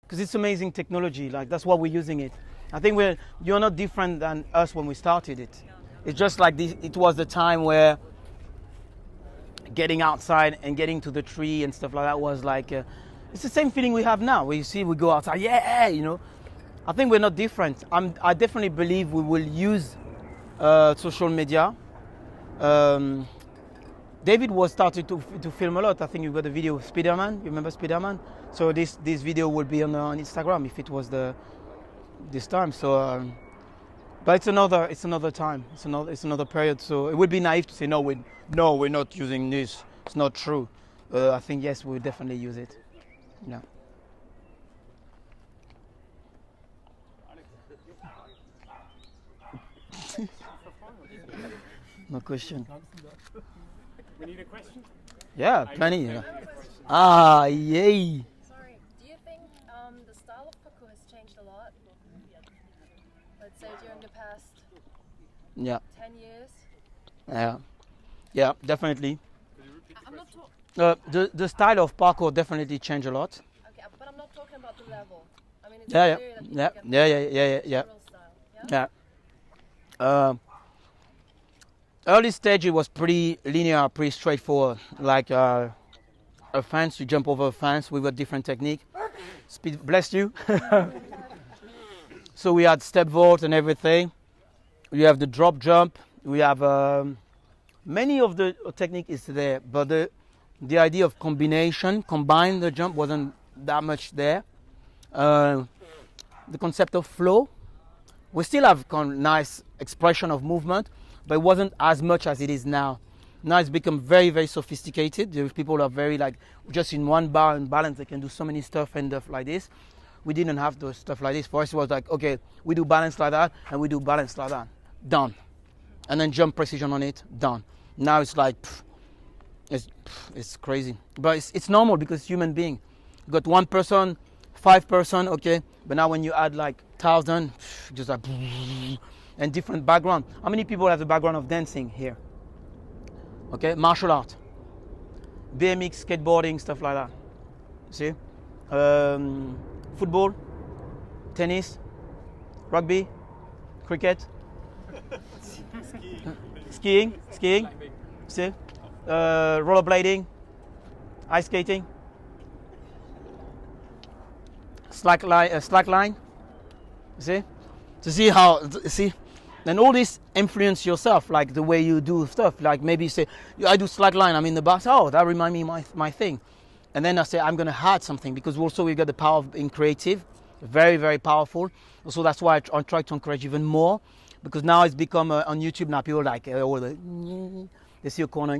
because it's amazing technology. Like that's why we're using it. I think you're not different than us when we started it. It's just like this. It was the time where getting outside and getting to the tree and stuff like that was like it's the same feeling we have now. Where you see we go outside, yeah, you know. I think we're not different. I definitely believe we will use social media. David was starting to film a lot. I think you've got the video of Spider-Man. You remember Spider-Man? So this video will be on Instagram if it was this time. So, but it's another time. It's another period. So it would be naive to say no, we're not using this. It's not true. I think yes, we will definitely use it. Yeah. No question. We need a question? Yeah, plenty. Yeah. Ah, yay. Sorry, do you think the style of parkour has changed a lot? Let's say during the past 10 years? Yeah, definitely. I'm not talking... The style of parkour definitely changed a lot. Okay, but I'm not talking about the level. I mean, it's Yeah. general style. Yeah. Early stage it was pretty linear, pretty straightforward. Like a fence, you jump over a fence with a different technique. Speed, bless you. So we had step vault and everything. We have the drop jump. We have many of the technique is there, but the idea of combine the jump wasn't that much there. The concept of flow, we still have nice expression of movement, but it wasn't as much as it is now. Now it's become very, very sophisticated. There people are very like just in one bar and balance. They can do so many stuff and stuff like this. We didn't have those stuff like this. For us, it was like, okay, we do balance like that and we do balance like that. Done. And then jump precision on it. Done. Now it's like, it's crazy. But it's normal because human being. You got one person, 5 person, okay. But now when you add like 1,000, just like, and different background. How many people have the background of dancing here? Okay, martial art, BMX, skateboarding, stuff like that. See, football, tennis, rugby, cricket, skiing. See, rollerblading, ice skating, slack line. See, to see how then all this influence yourself, like the way you do stuff. Like maybe you say, I do slack line, I'm in the bus, oh, that reminds me my thing. And then I say, I'm going to add something, because also we've got the power of being creative, very, very powerful. So that's why I try to encourage even more, because now it's become on YouTube, now people like, all they see a corner,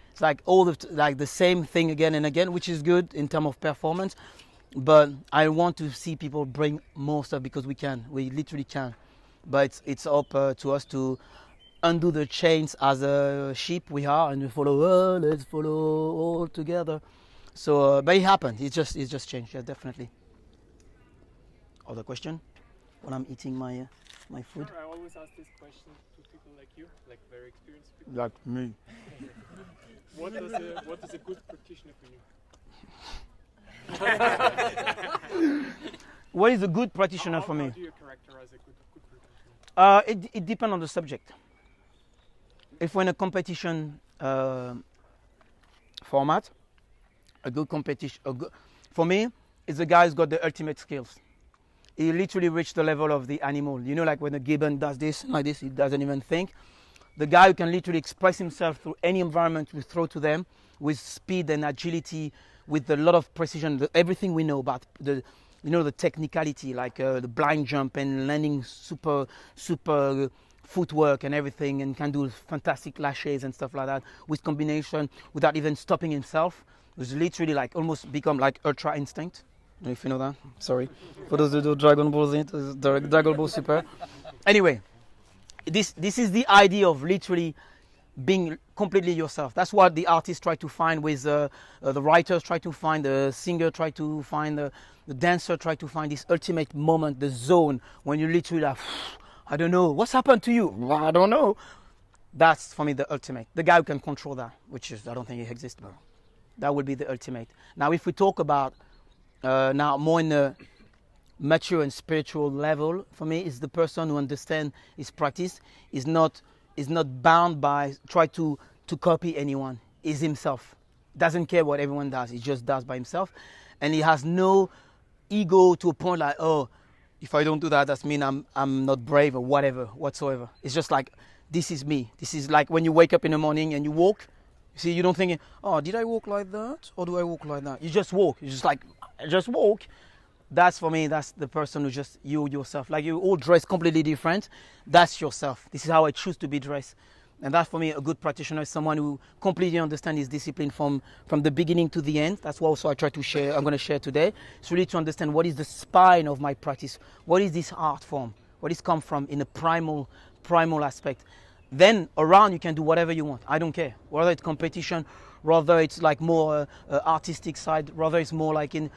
it's like all the same thing again and again, which is good in terms of performance. But I want to see people bring more stuff, because we literally can. But it's up to us to undo the chains as a sheep we are, and we follow. Let's follow all together. So, but it happened. It's just changed. Yeah, definitely. Other question? When I'm eating my food. I always ask this question to people like you, like very experienced people. Like me. What does a good practitioner for you? What is a good practitioner for me? How do you characterize a good practitioner? It depends on the subject. If we're in a competition format, a good competition, for me, is the guy who's got the ultimate skills. He literally reached the level of the animal. You know, like when a gibbon does this, like this, he doesn't even think. The guy who can literally express himself through any environment we throw to them, with speed and agility, with a lot of precision, everything we know about the technicality, like the blind jump and landing super footwork and everything, and can do fantastic lashes and stuff like that with combination without even stopping himself. It was literally like almost become like Ultra Instinct. I don't know if you know that. Sorry. For those who do Dragon Ball Z, Dragon Ball Super. Anyway, this is the idea of literally being completely yourself. That's what the artists try to find with the writers, try to find the singer, try to find the dancer, try to find this ultimate moment, the zone, when you literally like, I don't know, what's happened to you? I don't know. That's for me the ultimate. The guy who can control that, which is, I don't think it exists, but that would be the ultimate. Now, if we talk about now more in the mature and spiritual level, for me, is the person who understands his practice, is not bound by try to copy anyone, is himself. Doesn't care what everyone does, he just does by himself. And he has no ego to a point like, oh, if I don't do that, that means I'm not brave or whatever, whatsoever. It's just like, this is me. This is like when you wake up in the morning and you walk. You see, you don't think, oh, did I walk like that? Or do I walk like that? You just walk. You just like, just walk. That's for me, that's the person who just you yourself. Like you all dress completely different. That's yourself. This is how I choose to be dressed. And that's for me, a good practitioner is someone who completely understands his discipline from the beginning to the end. That's what also I try to share, I'm going to share today. It's really to understand what is the spine of my practice. What is this art form? What is come from in a primal aspect? Then around you can do whatever you want. I don't care. Whether it's competition, whether it's like more artistic side, whether it's more like in,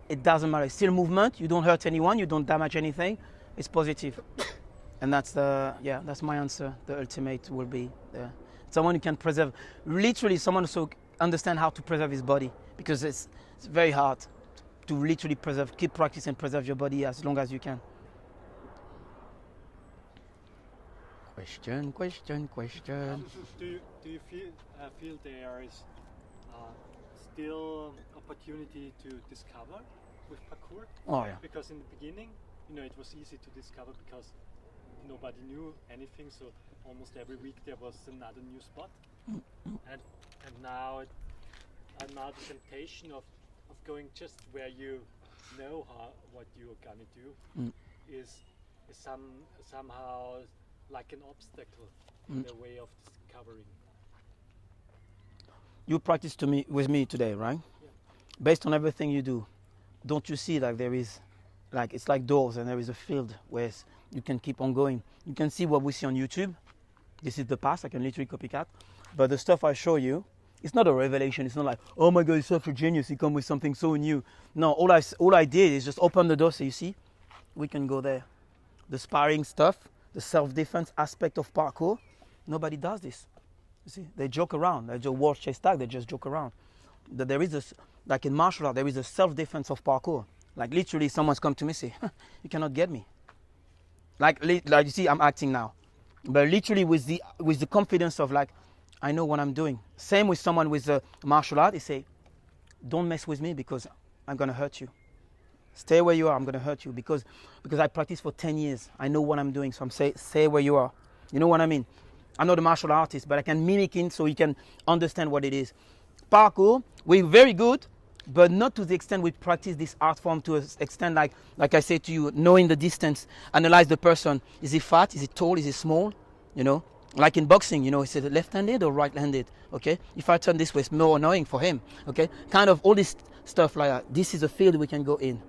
it doesn't matter. It's still movement. You don't hurt anyone. You don't damage anything. It's positive. And that's that's my answer. The ultimate will be someone who can preserve, literally someone who understand how to preserve his body, because it's very hard to literally keep practice and preserve your body as long as you can. Question. Do you feel there is still opportunity to discover with parkour? Oh yeah. Because in the beginning, it was easy to discover because nobody knew anything, so almost every week there was another new spot. And now the temptation of going just where you know what you're gonna do is somehow like an obstacle in the way of discovering. You practice with me today, right? Yeah. Based on everything you do, don't you see like there is, like it's like doors and there is a field where you can keep on going. You can see what we see on YouTube. This is the past, I can literally copycat. But the stuff I show you, it's not a revelation. It's not like, oh my God, he's such a genius, he come with something so new. No, all I did is just open the door, so you see, we can go there. The sparring stuff, the self-defense aspect of parkour, nobody does this. You see, they joke around. They just watch chase tag, they just joke around. There is like in martial art, there is a self-defense of parkour. Like literally someone's come to me and say, you cannot get me. Like you see, I'm acting now. But literally with the confidence of like, I know what I'm doing. Same with someone with a martial art, they say, don't mess with me because I'm gonna hurt you. Stay where you are, I'm gonna hurt you because I practiced for 10 years. I know what I'm doing, so I'm stay where you are. You know what I mean? I'm not a martial artist, but I can mimic it so you can understand what it is. Parkour, we're very good, but not to the extent we practice this art form to an extent like I say to you, knowing the distance, analyze the person. Is he fat? Is he tall? Is he small? Like in boxing, is it left-handed or right-handed? Okay, if I turn this way, it's more annoying for him. Okay, kind of all this stuff like that. This is a field we can go in.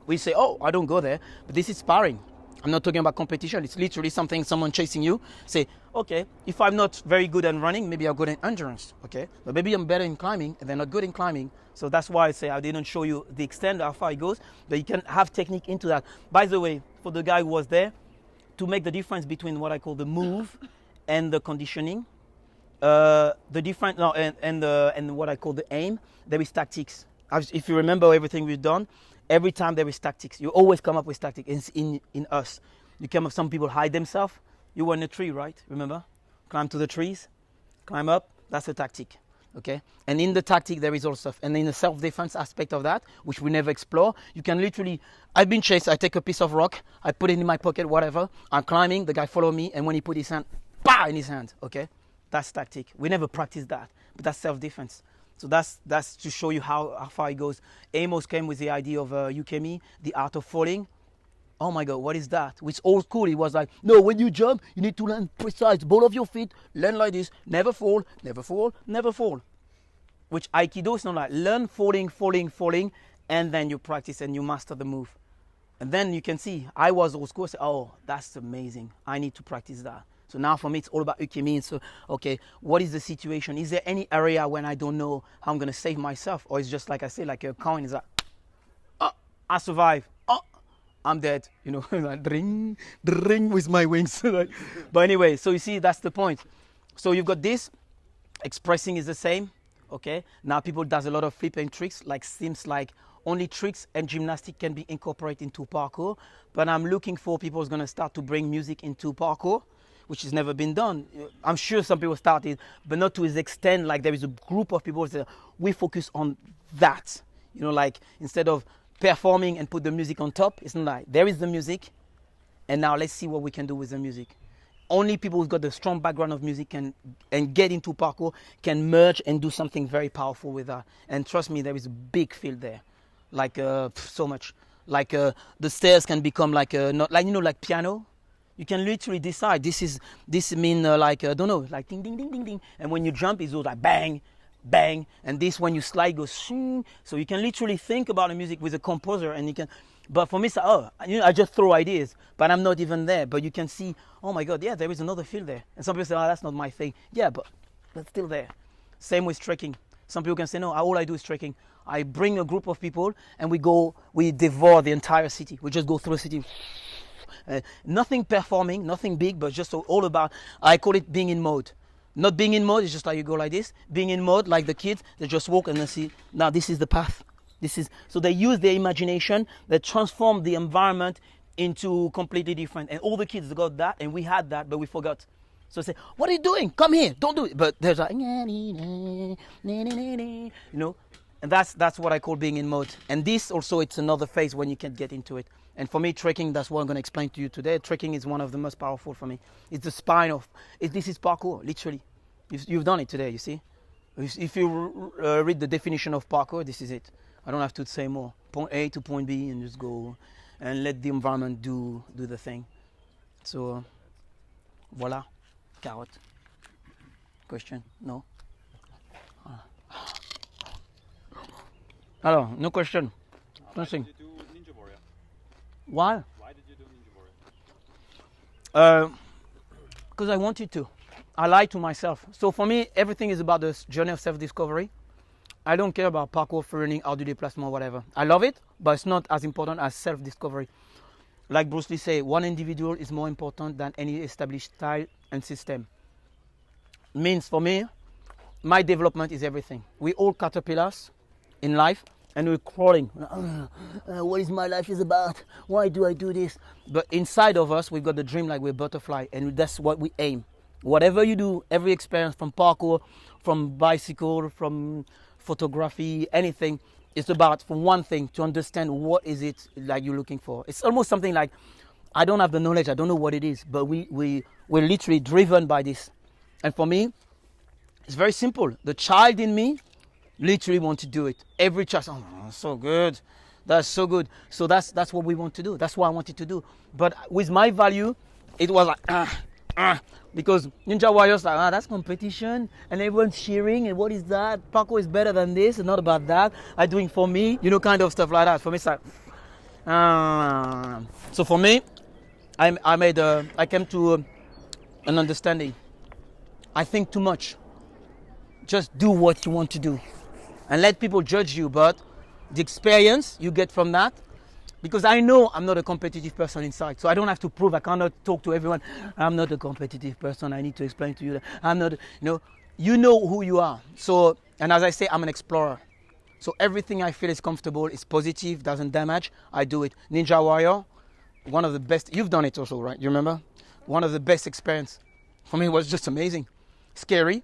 We say, oh, I don't go there, but this is sparring. I'm not talking about competition. It's literally someone chasing you. Say, okay, if I'm not very good at running, maybe I'm good in endurance, okay? But maybe I'm better in climbing, and they're not good in climbing. So that's why I say I didn't show you the extent, how far it goes, but you can have technique into that. By the way, for the guy who was there, to make the difference between what I call the move and the conditioning, and what I call the aim, there is tactics. If you remember everything we've done, every time there is tactics. You always come up with tactics in us. You come up, some people hide themselves. You were in a tree, right? Remember? Climb to the trees, climb up, that's a tactic. Okay? And in the tactic there is all stuff. And in the self-defense aspect of that, which we never explore, you can literally, I've been chased, I take a piece of rock, I put it in my pocket, whatever, I'm climbing, the guy follow me, and when he put his hand, in his hand, okay? That's tactic. We never practice that, but that's self-defense. So that's to show you how far it goes. Amos came with the idea of Ukemi, the art of falling. Oh my God, what is that? Which old school, he was like, no, when you jump, you need to land precise, ball of your feet, land like this, never fall, never fall, never fall. Which Aikido is not like, learn falling, and then you practice and you master the move. And then you can see, I was old school, say, oh, that's amazing, I need to practice that. So now for me, it's all about Ukemi. So, okay, what is the situation? Is there any area when I don't know how I'm going to save myself? Or it's just like I say, like a coin is like, oh, I survive. Oh, I'm dead. Like dring with my wings. But anyway, so you see, that's the point. So you've got this. Expressing is the same. Okay. Now people does a lot of flipping tricks, like seems like only tricks and gymnastics can be incorporated into parkour. But I'm looking for people who's going to start to bring music into parkour, which has never been done. I'm sure some people started, but not to this extent. Like there is a group of people that we focus on that. You know, like instead of performing and put the music on top, it's not like there is the music, and now let's see what we can do with the music. Only people who've got the strong background of music and get into parkour can merge and do something very powerful with that. And trust me, there is a big field there, like so much. Like the stairs can become like not like like piano. You can literally decide this mean like I don't know, like ding ding ding ding ding, and when you jump it goes like bang bang, and this when you slide goes shing. So you can literally think about the music with a composer, and you can. But for me, I just throw ideas, but I'm not even there. But you can see, oh my God, yeah, there is another field there. And some people say, oh, that's not my thing. Yeah, but that's still there. Same with trekking. Some people can say, no, all I do is trekking. I bring a group of people and we devour the entire city. We just go through the city. Nothing performing, nothing big, but just all about, I call it being in mode. Not being in mode is just like you go like this. Being in mode, like the kids, they just walk and they see, now this is the path. So they use their imagination, they transform the environment into completely different. And all the kids got that, and we had that, but we forgot. So say, what are you doing? Come here, don't do it. But there's like, and that's what I call being in mode. And this also, it's another phase when you can get into it. And for me, trekking, that's what I'm going to explain to you today. Trekking is one of the most powerful for me. It's the spine of, this is parkour, literally. You've done it today, you see. If you read the definition of parkour, this is it. I don't have to say more. Point A to point B and just go and let the environment do the thing. So, voilà. Carotte. Question? No? Alors, no question. Nothing. Why did you do Ninja Warrior? Why? Why did you do Ninja Warrior? Because I wanted to. I lied to myself. So for me, everything is about the journey of self-discovery. I don't care about parkour, free running, art du déplacement, whatever. I love it, but it's not as important as self-discovery. Like Bruce Lee say, one individual is more important than any established style and system. Means for me, my development is everything. We all caterpillars in life, and we're crawling. What is my life is about? Why do I do this? But inside of us, we've got the dream like we're butterfly, and that's what we aim. Whatever you do, every experience from parkour, from bicycle, from photography, anything, it's about for one thing to understand what is it like you're looking for. It's almost something like I don't have the knowledge, I don't know what it is, but we're literally driven by this. And for me, it's very simple. The child in me literally wants to do it. Every child, oh, so good, that's so good. So that's what we want to do. That's what I wanted to do. But with my value, it was like because Ninja Warriors like that's competition and everyone's cheering and what is that? Parkour is better than this and not about that. I'm doing for me, kind of stuff like that. For me, it's like so for me, I came to an understanding. I think too much. Just do what you want to do, and let people judge you. But the experience you get from that. Because I know I'm not a competitive person inside. So I don't have to prove. I cannot talk to everyone. I'm not a competitive person. I need to explain to you that I'm not, you know who you are. So, and as I say, I'm an explorer. So everything I feel is comfortable, is positive, doesn't damage, I do it. Ninja Warrior, one of the best. You've done it also, right? You remember? One of the best experience. For me, it was just amazing. Scary,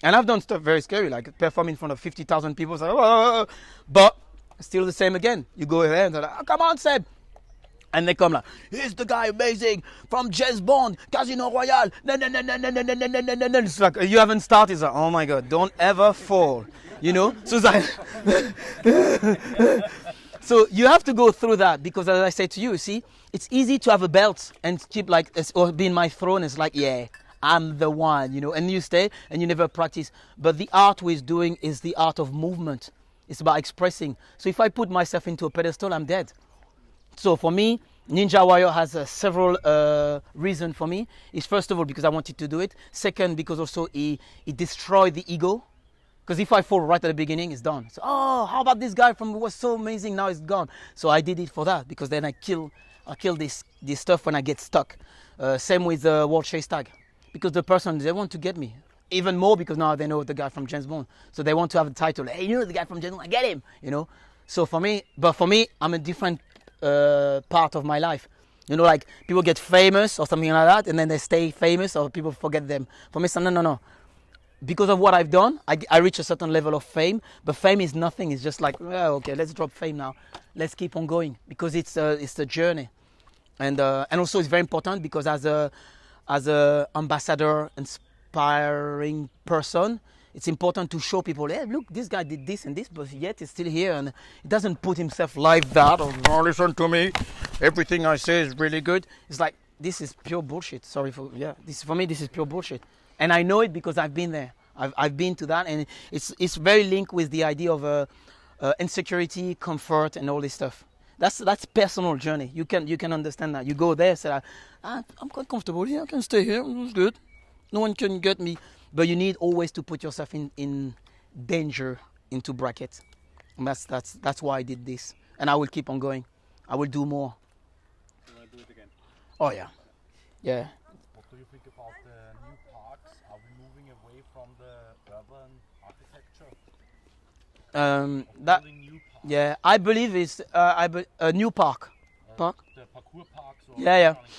And I've done stuff very scary, like perform in front of 50,000 people. So, but still the same again. You go there and they're like, oh, come on, Seb. And they come like, here's the guy amazing from James Bond, Casino Royale. No. It's like, you haven't started. It's like, oh my God, don't ever fall. So it's like, so you have to go through that because as I say to you, see, it's easy to have a belt and keep like, or be in my throne. It's like, yeah, I'm the one, and you stay and you never practice. But the art we're doing is the art of movement. It's about expressing. So if I put myself into a pedestal, I'm dead. So for me, Ninja Warrior has several reasons for me. It's first of all because I wanted to do it. Second, because also it destroyed the ego. Because if I fall right at the beginning, it's done. So, how about this guy from was so amazing, now it's gone. So I did it for that because then I kill this stuff when I get stuck. Same with the World Chase Tag. Because the person, they want to get me. Even more because now they know the guy from James Bond. So they want to have the title. Hey, the guy from James Bond, I get him, So for me, I'm a different part of my life. You know, like people get famous or something like that, and then they stay famous, or people forget them. For me, it's no. Because of what I've done, I reach a certain level of fame. But fame is nothing. It's just like, well, okay, let's drop fame now. Let's keep on going, because it's a journey, and also it's very important, because as a ambassador, inspiring person, it's important to show people, hey, look, this guy did this and this, but yet he's still here, and he doesn't put himself like that. Or, oh, listen to me, everything I say is really good. It's like, this is pure bullshit. Sorry for for me, this is pure bullshit, and I know it because I've been there. I've been to that, and it's very linked with the idea of insecurity, comfort, and all this stuff. That's personal journey. You can understand that. You go there, say, I'm quite comfortable here. I can stay here. It's good. No one can get me. But you need always to put yourself in danger, into brackets. And that's why I did this. And I will keep on going. I will do more. You want to do it again? Oh yeah. Yeah. What do you think about the new parks? Are we moving away from the urban architecture? That Building new parks? yeah, I believe it's a new park. Park? The parkour parks or Yeah. running parks?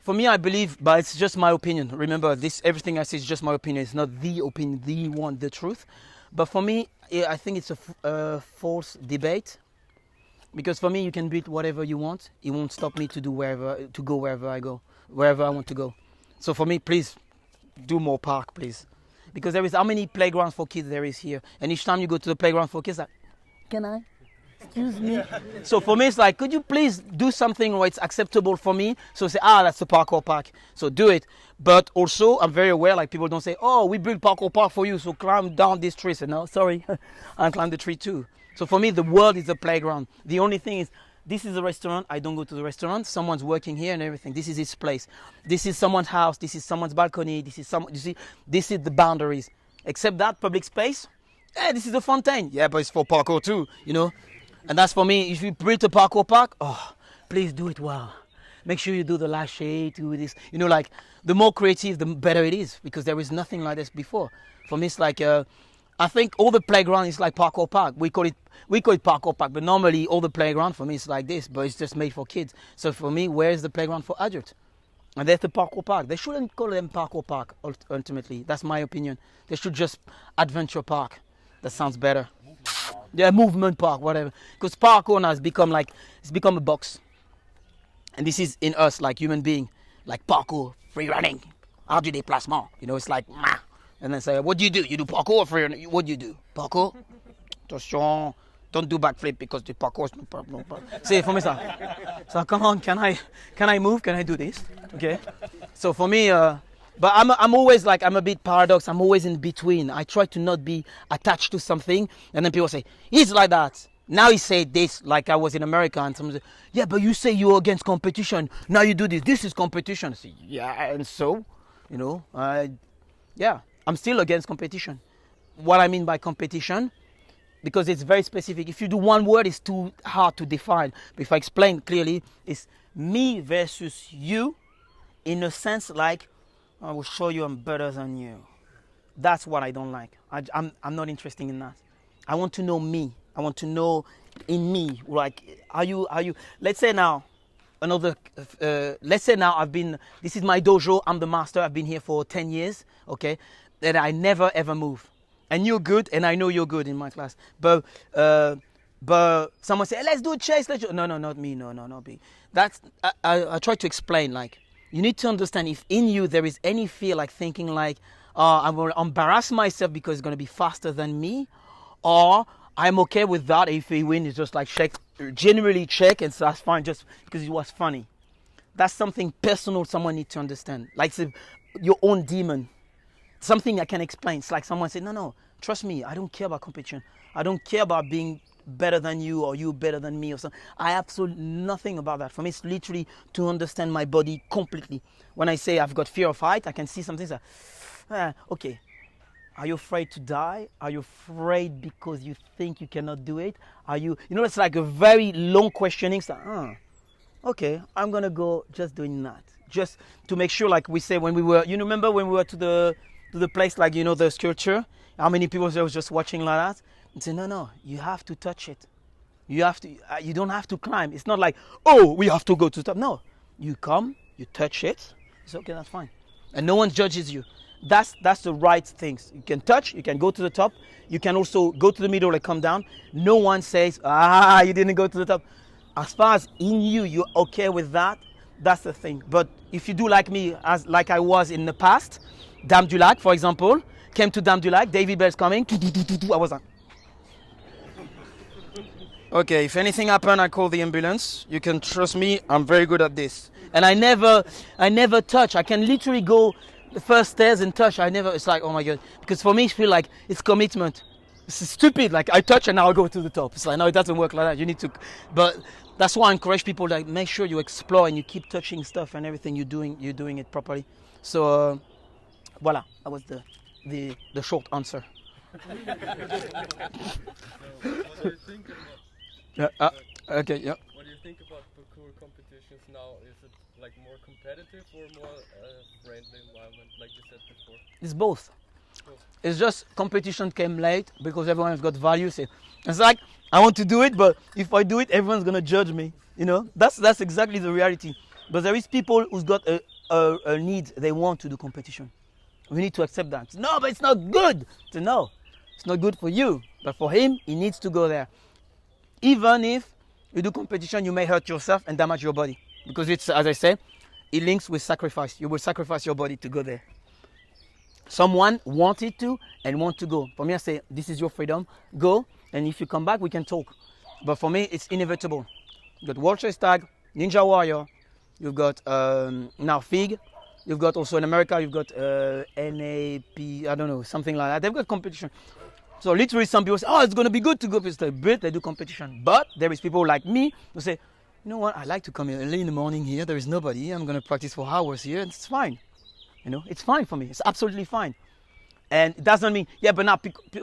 For me, I believe, but it's just my opinion. Remember, everything I say is just my opinion. It's not the opinion, the truth. But for me, I think it's a false debate. Because for me, you can build whatever you want. It won't stop me to go wherever I go, wherever I want to go. So for me, please do more park, please. Because there is how many playgrounds for kids there is here, and each time you go to the playground for kids, like, can I? Excuse me. So for me, it's like, could you please do something where it's acceptable for me? So say, that's a parkour park. So do it. But also, I'm very aware, like people don't say, oh, we built parkour park for you, so climb down this tree. So no, sorry, I climb the tree too. So for me, the world is a playground. The only thing is, this is a restaurant. I don't go to the restaurant. Someone's working here and everything. This is his place. This is someone's house. This is someone's balcony. This is you see, this is the boundaries. Except that public space, this is a fontaine. Yeah, but it's for parkour too, you know. And that's for me. If you build a parkour park, please do it well. Make sure you do the last shade, do this. You know, like the more creative, the better it is, because there is nothing like this before. For me, it's like I think all the playground is like parkour park. We call it parkour park, but normally all the playground for me is like this, but it's just made for kids. So for me, where is the playground for adults? And that's the parkour park. They shouldn't call them parkour park. Ultimately, that's my opinion. They should just adventure park. That sounds better. Yeah, movement park, whatever. Because parkour now has become a box. And this is in us, like human being, like parkour, free running, how do you déplacement? You know, it's like, and then say, what do? You do parkour or free running? What do you do? Parkour? Attention, don't do backflip because the parkour is no problem. See, for me, so come on, can I move? Can I do this? Okay. So for me, but I'm always like, I'm a bit paradox. I'm always in between. I try to not be attached to something. And then people say, he's like that. Now he said this, like I was in America. And someone said, yeah, but you say you're against competition. Now you do this. This is competition. I say, yeah, and so, you know, I'm still against competition. What I mean by competition, because it's very specific. If you do one word, it's too hard to define. But if I explain clearly, it's me versus you, in a sense like, I will show you I'm better than you. That's what I don't like. I'm not interested in that. I want to know me. I want to know in me. Like, are you? Let's say now, this is my dojo. I'm the master. I've been here for 10 years. Okay, that I never ever move. And you're good, and I know you're good in my class. But someone say, hey, let's do a chase. No, not me. No, not me. That's I try to explain, like, you need to understand if in you there is any fear, like thinking like, I will embarrass myself because it's going to be faster than me, or I'm okay with that. If he wins, it's just like genuinely check, and so that's fine just because it was funny. That's something personal someone needs to understand. Like your own demon. Something I can explain. It's like someone said, no, trust me, I don't care about competition. I don't care about being better than you or you better than me or something. I absolutely nothing about that. For me, it's literally to understand my body completely. When I say I've got fear of height, I can see something like, okay, are you afraid to die? Are you afraid because you think you cannot do it? Are you, it's like a very long questioning. It's like, okay, I'm going to go just doing that. Just to make sure, like we say when we were, remember when we were to the place, like, the sculpture? How many people was just watching like that? And say, no, you have to touch it. You have to. You don't have to climb. It's not like, oh, we have to go to the top. No, you come, you touch it. It's okay. That's fine, and no one judges you. That's the right things. You can touch. You can go to the top. You can also go to the middle and come down. No one says, you didn't go to the top. As far as in you, you're okay with that. That's the thing. But if you do like me, like I was in the past, Dame du Lac, for example, came to Dame du Lac. Davy Bell's coming. I was like. Okay, if anything happened, I call the ambulance. You can trust me, I'm very good at this. And I never touch. I can literally go the first stairs and touch. It's like, oh my God. Because for me, I feel like it's commitment. It's stupid. Like I touch and now I go to the top. It's like, no, it doesn't work like that. You need to, but that's why I encourage people, like, make sure you explore and you keep touching stuff and everything you're doing it properly. So, voila, that was the short answer. So, what do you think Yeah. Okay. Yeah. What do you think about parkour competitions now? Is it like more competitive or more friendly environment, like you said before? It's both. It's just competition came late because everyone has got values. It's like I want to do it, but if I do it, everyone's gonna judge me. You know, that's exactly the reality. But there is people who's got a need. They want to do competition. We need to accept that. No, but it's not good. So no, it's not good for you. But for him, he needs to go there. Even if you do competition, you may hurt yourself and damage your body. Because it's, as I said, it links with sacrifice. You will sacrifice your body to go there. Someone wanted to and want to go. For me, I say, this is your freedom. Go, and if you come back, we can talk. But for me, it's inevitable. You've got World Chess Tag, Ninja Warrior. You've got now FIG. You've got also in America, you've got NAP, I don't know, something like that. They've got competition. So literally some people say, oh, it's going to be good to go to the bit, they do competition. But there is people like me who say, you know what, I like to come early in the morning here. There is nobody. I'm going to practice for hours here. And it's fine. You know, it's fine for me. It's absolutely fine. And it doesn't mean, yeah, but now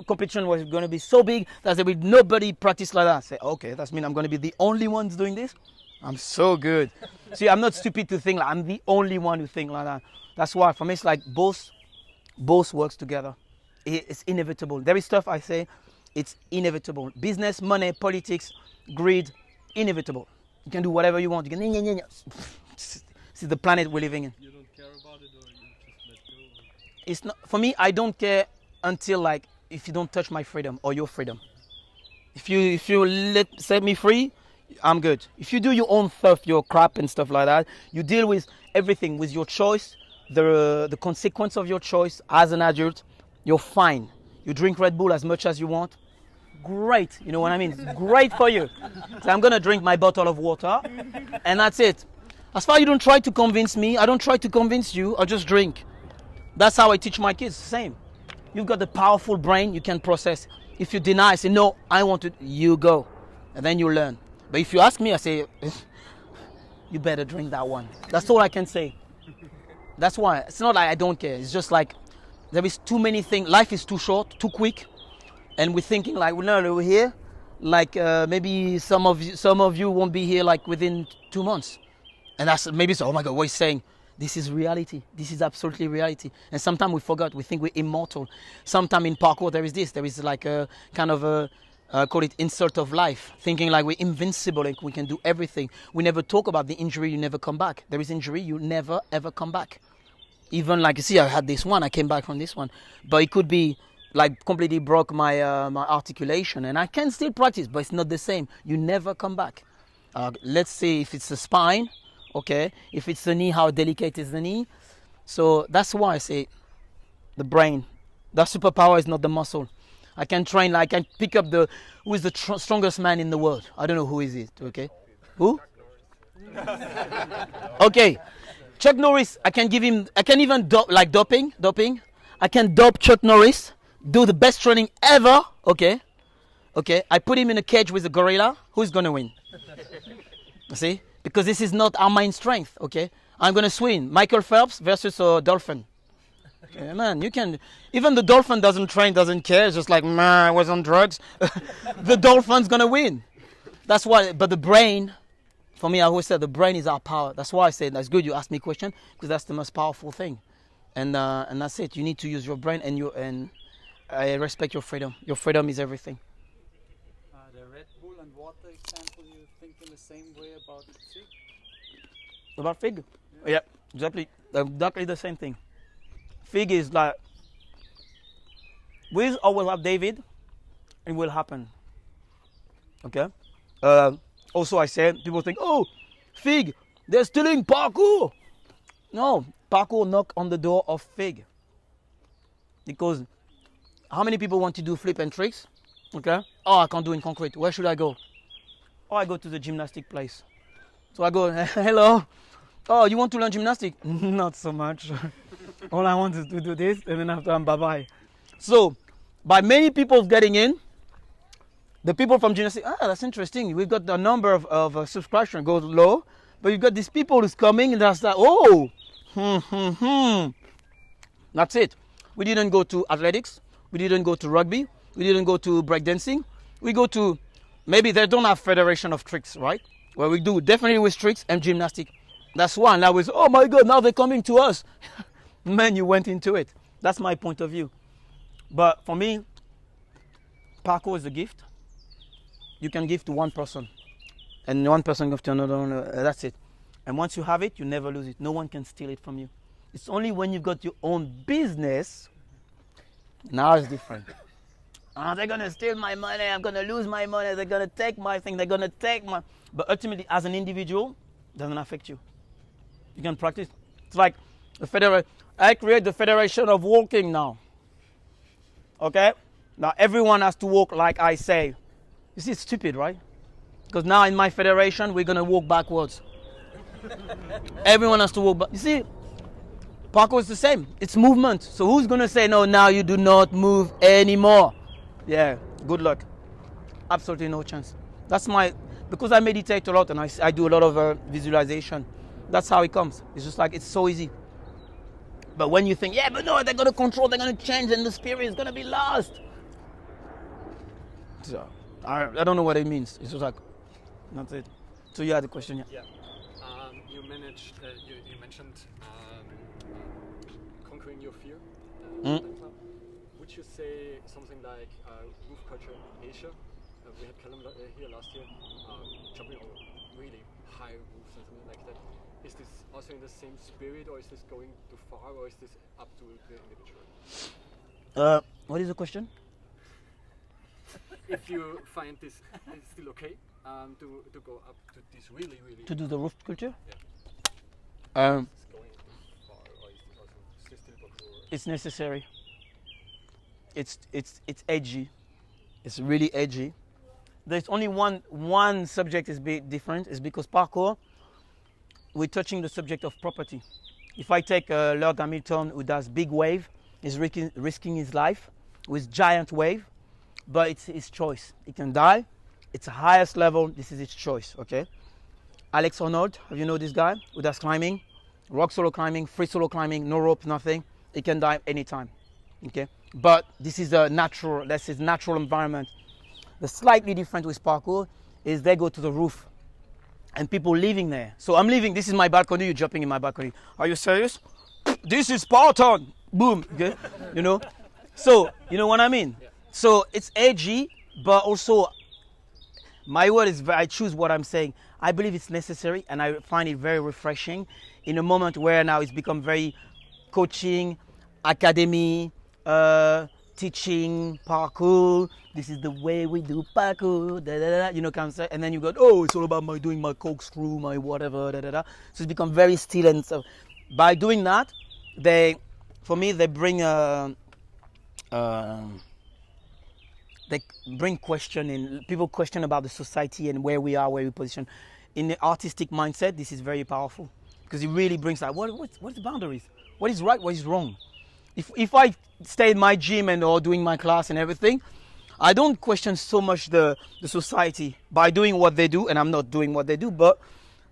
competition was going to be so big that there will be nobody practice like that. I say, okay, that means I'm going to be the only one doing this. I'm so good. See, I'm not stupid to think like I'm the only one who think like that. That's why for me it's like both works together. It's inevitable. There is stuff I say, it's inevitable. Business, money, politics, greed, inevitable. You can do whatever you want. You can. This is the planet we're living in. You don't care about it, or you just let go? It's not for me. I don't care until like if you don't touch my freedom or your freedom. If you set me free, I'm good. If you do your own stuff, your crap and stuff like that, you deal with everything with your choice, the consequence of your choice as an adult. You're fine. You drink Red Bull as much as you want. Great. You know what I mean? It's great for you. So I'm going to drink my bottle of water and that's it. As far as you don't try to convince me, I don't try to convince you, I just drink. That's how I teach my kids. Same. You've got the powerful brain, you can process. If you deny, I say, no, I want to, you go. And then you learn. But if you ask me, I say, you better drink that one. That's all I can say. That's why. It's not like I don't care. It's just like, there is too many things. Life is too short, too quick, and we're thinking like, well, no, we're here. Like maybe some of you won't be here like within 2 months, and that's maybe so. Oh my God, what he's saying? This is reality. This is absolutely reality. And sometimes we forgot. We think we're immortal. Sometimes in parkour there is this. There is like a kind of a call it insult of life, thinking like we're invincible, like we can do everything. We never talk about the injury. You never come back. There is injury. You never ever come back. Even like you see, I had this one, I came back from this one, but it could be like completely broke my my articulation, and I can still practice, but it's not the same. You never come back. Let's say if it's the spine, okay. If it's the knee, how delicate is the knee? So that's why I say the brain. That superpower is not the muscle. I can train, like I can pick up who is the strongest man in the world. I don't know who is it. Okay, who? Okay. Chuck Norris, I can give him, I can even doping. I can dope Chuck Norris, do the best training ever, okay. I put him in a cage with a gorilla, who's going to win? You see? Because this is not our main strength, okay. I'm going to swim, Michael Phelps versus a dolphin. Okay, man, you can, even the dolphin doesn't train, doesn't care, it's just like, man, I was on drugs. The dolphin's going to win. That's why, but the brain, for me, I always said the brain is our power. That's why I said that's good you asked me a question, because that's the most powerful thing. And that's it. You need to use your brain, and I respect your freedom. Your freedom is everything. The Red Bull and water example, you think in the same way about fig? About fig? Yeah, exactly the same thing. Fig is like, we always have David, it will happen. Okay? Also, I said, people think, oh, fig, they're stealing parkour. No, parkour knock on the door of fig. Because how many people want to do flip and tricks? Okay? Oh, I can't do in concrete. Where should I go? Oh, I go to the gymnastic place. So I go, hello. Oh, you want to learn gymnastics? Not so much. All I want is to do this, and then after I'm bye-bye. So, by many people getting in, the people from gymnastics, that's interesting. We've got the number of subscription goes low, but you've got these people who's coming, and that's like, oh, That's it. We didn't go to athletics. We didn't go to rugby. We didn't go to breakdancing. We go to, maybe they don't have federation of tricks, right? Well, we do definitely with tricks and gymnastics. That's one. Now it's, oh my God, now they're coming to us. Man, you went into it. That's my point of view. But for me, parkour is a gift. You can give to one person, and one person gives to another. That's it. And once you have it, you never lose it. No one can steal it from you. It's only when you've got your own business, now it's different. They're going to steal my money. I'm going to lose my money. They're going to take my thing. They're going to take my... But ultimately, as an individual, it doesn't affect you. You can practice. It's like I create the Federation of Walking now. Okay? Now, everyone has to walk like I say. You see, it's stupid, right? Because now in my federation, we're going to walk backwards. Everyone has to walk back. You see, parkour is the same. It's movement. So who's going to say, no, now you do not move anymore? Yeah, good luck. Absolutely no chance. That's because I meditate a lot and I do a lot of visualization. That's how it comes. It's just like, it's so easy. But when you think, yeah, but no, they're going to control, they're going to change, and the spirit is going to be lost. So, I don't know what it means. It's just like, that's it. So you had a question, yeah? Yeah. You mentioned conquering your fear. Would you say something like roof culture in Asia? We had Callum here last year, jumping on really high roofs and something like that. Is this also in the same spirit, or is this going too far, or is this up to the individual? What is the question? If you find this is still okay to go up to this really to do the roof culture? Yeah. Is this going too far, or is it also still parkour? It's necessary. It's edgy. It's really edgy. There's only one subject is bit different. Is because parkour, we're touching the subject of property. If I take Lord Hamilton, who does big wave, he's risking his life with giant wave, but it's his choice. He can die. It's the highest level. This is his choice. Okay. Alex Arnold, have you know this guy who does climbing, rock solo climbing, free solo climbing, no rope, nothing. He can die anytime. Okay. But this is a natural. That's his natural environment. The slightly different with parkour is they go to the roof and people living there. So I'm living, this is my balcony, you're jumping in my balcony. Are you serious? This is Spartan. Boom. Okay? You know? So, you know what I mean? Yeah. So it's edgy, but also my word is, I choose what I'm saying. I believe it's necessary and I find it very refreshing in a moment where now it's become very coaching, academy, teaching, parkour. This is the way we do parkour, da, da, da, you know, and then you go, oh, it's all about doing my corkscrew, my whatever, da, da, da. So it's become very still, and so by doing that, they bring question in. People question about the society and where we are, where we position. In the artistic mindset, this is very powerful because it really brings out what's the boundaries, what is right, what is wrong. If I stay in my gym or doing my class and everything, I don't question so much the society by doing what they do, and I'm not doing what they do, but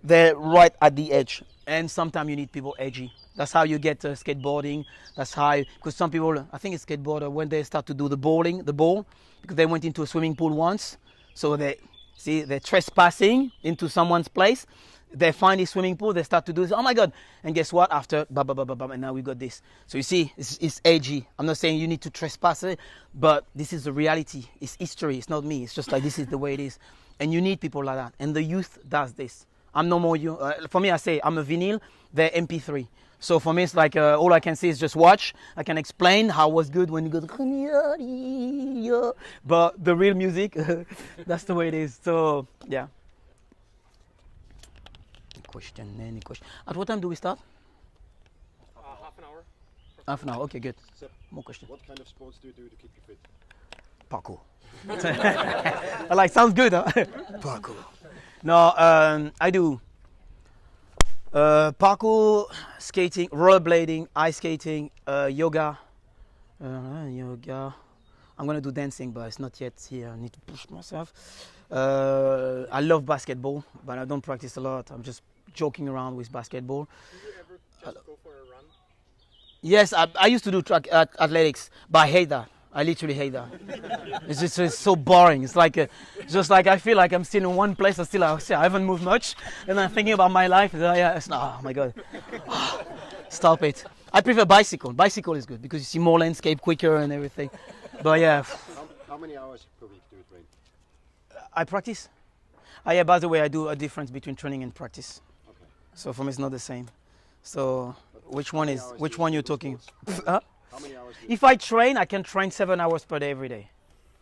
they're right at the edge. And sometimes you need people edgy. That's how you get skateboarding. That's how, because some people, I think it's skateboarder, when they start to do the ball, because they went into a swimming pool once, so they're trespassing into someone's place. They find a swimming pool, they start to do this, oh my God. And guess what? After, and now we got this. So you see, it's edgy. I'm not saying you need to trespass it, but this is the reality. It's history, it's not me. It's just like this is the way it is. And you need people like that. And the youth does this. I'm no more you. For me, I say I'm a vinyl, they're MP3. So for me, it's like all I can say is just watch. I can explain how it was good when you go, but the real music, that's the way it is. So yeah. Any question? At what time do we start? Half an hour. Half an hour. Okay, good. So, More questions. what kind of sports do you do to keep you fit? Parkour. I like, sounds good, huh? Parkour. No, I do parkour, skating, rollerblading, ice skating, yoga. Yoga. I'm gonna do dancing, but it's not yet here. I need to push myself. I love basketball, but I don't practice a lot. I'm just joking around with basketball. Do you ever just go for a run? Yes, I used to do track athletics, but I hate that. I literally hate that. It's just it's so boring. It's like just like I feel like I'm still in one place. I haven't moved much, and I'm thinking about my life. Oh my god, stop it. I prefer bicycle. Bicycle is good because you see more landscape quicker and everything. But yeah. How many hours per week do you train? I practice. Yeah, by the way, I do a difference between training and practice. Okay. So for me, it's not the same. So which one many hours which do you one do you're those talking? sports? Huh? How many hours do you If I train, I can train 7 hours per day every day.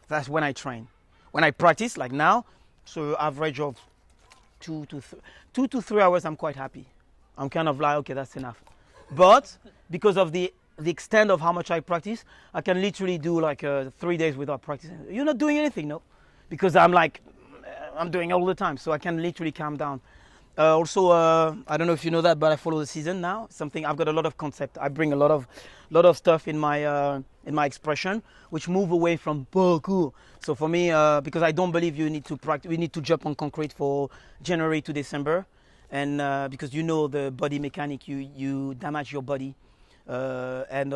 That's when I train. When I practice, like now, so average of 2 to 3 hours, I'm quite happy. I'm kind of like, okay, that's enough. But because of the extent of how much I practice, I can literally do like 3 days without practicing. You're not doing anything, no? Because I'm like, I'm doing all the time, so I can literally calm down. Also, I don't know if you know that, but I follow the season now. Something I've got a lot of concept. I bring a lot of stuff in my expression, which move away from parkour. So for me, because I don't believe you need to practice, we need to jump on concrete for January to December, and because you know the body mechanic, you damage your body. And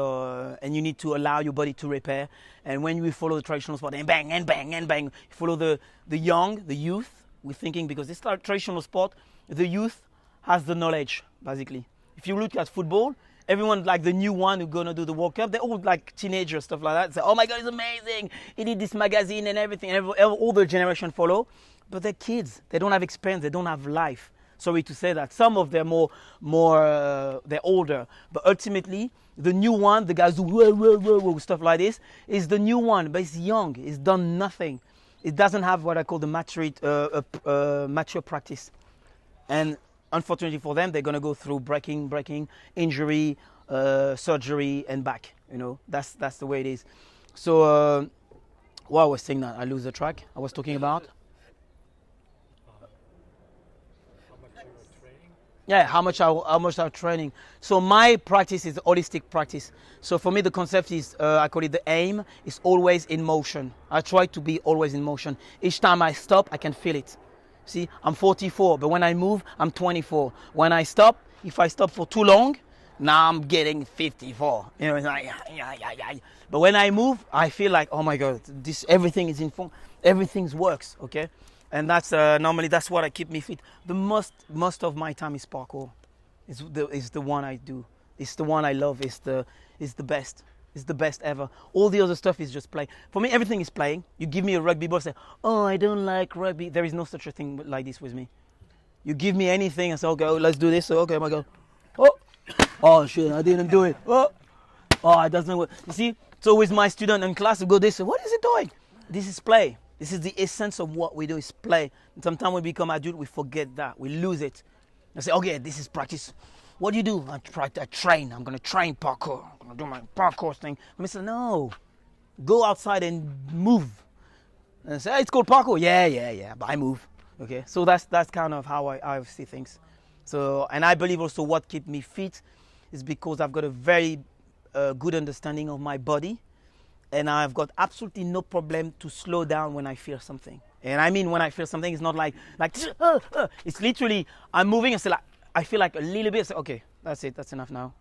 you need to allow your body to repair. And when we follow the traditional sport, and bang and bang and bang, follow the youth. We're thinking because this traditional sport, the youth has the knowledge basically. If you look at football, everyone like the new one who's gonna do the World Cup, they're all like teenagers, stuff like that. Say, oh my God, it's amazing! He did this magazine and everything. All the generation follow, but they're kids. They don't have experience. They don't have life. Sorry to say that. Some of them they're older, but ultimately the new one, the guys who stuff like this, is the new one, but it's young. It's done nothing. It doesn't have what I call the mature practice, and unfortunately for them, they're gonna go through breaking, injury, surgery, and back. You know, that's the way it is. So, what I was saying that I lose the track. I was talking about. Yeah, how much I'm training. So my practice is holistic practice. So for me, the concept is, I call it the aim, is always in motion. I try to be always in motion. Each time I stop, I can feel it. See, I'm 44, but when I move, I'm 24. When I stop, if I stop for too long, now I'm getting 54. You know, it's like, yeah. But when I move, I feel like, oh my God, everything is in form, everything works, okay? And that's normally that's what I keep me fit. The most of my time is parkour. It's the one I do. It's the one I love. It's the best. It's the best ever. All the other stuff is just play. For me, everything is playing. You give me a rugby ball, say, oh, I don't like rugby. There is no such a thing like this with me. You give me anything, I say, okay, let's do this. So, okay, I go, oh shit, I didn't do it. Oh, it doesn't work. You see? So with my student in class, we go this. What is it doing? This is play. This is the essence of what we do is play. And sometimes we become adult, we forget that. We lose it. I say, okay, this is practice. What do you do? I train. I'm going to train parkour. I'm going to do my parkour thing. I say, no. Go outside and move. And I say, hey, it's called parkour. Yeah. But I move. Okay. So that's kind of how I see things. So, and I believe also what keeps me fit is because I've got a very good understanding of my body. And I've got absolutely no problem to slow down when I feel something. And I mean, when I feel something, it's not like it's literally, I'm moving and I feel like a little bit, okay, that's it, that's enough now.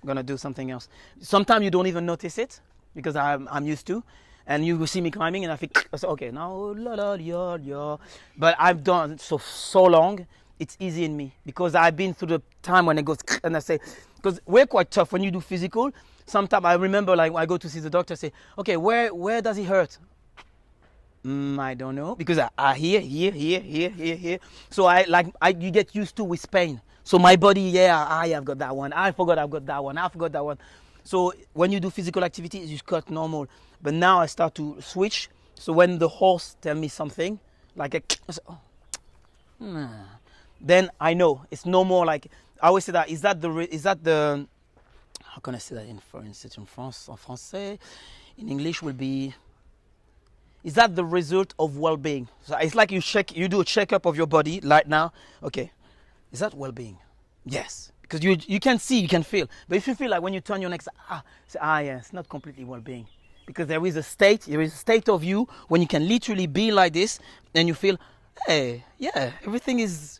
I'm gonna do something else. Sometimes you don't even notice it because I'm used to. And you will see me climbing and I think, okay, now, but I've done so long, it's easy in me because I've been through the time when it goes, and I say, because we're quite tough when you do physical. Sometimes I remember like when I go to see the doctor, I say, okay, where does it hurt? I don't know, because I here. So you get used to with pain. So my body, I've got that one. I forgot I've got that one. I forgot that one. So when you do physical activities, you cut normal. But now I start to switch. So when the horse tell me something, like then I know it's no more like I always say that. Is that the how can I say that in France? En français, in English will be. Is that the result of well-being? So it's like you do a checkup of your body right now. Okay, is that well-being? Yes, because you can see, you can feel. But if you feel like when you turn your neck, yeah, it's not completely well-being, because there is a state of you when you can literally be like this, and you feel, hey, yeah, everything is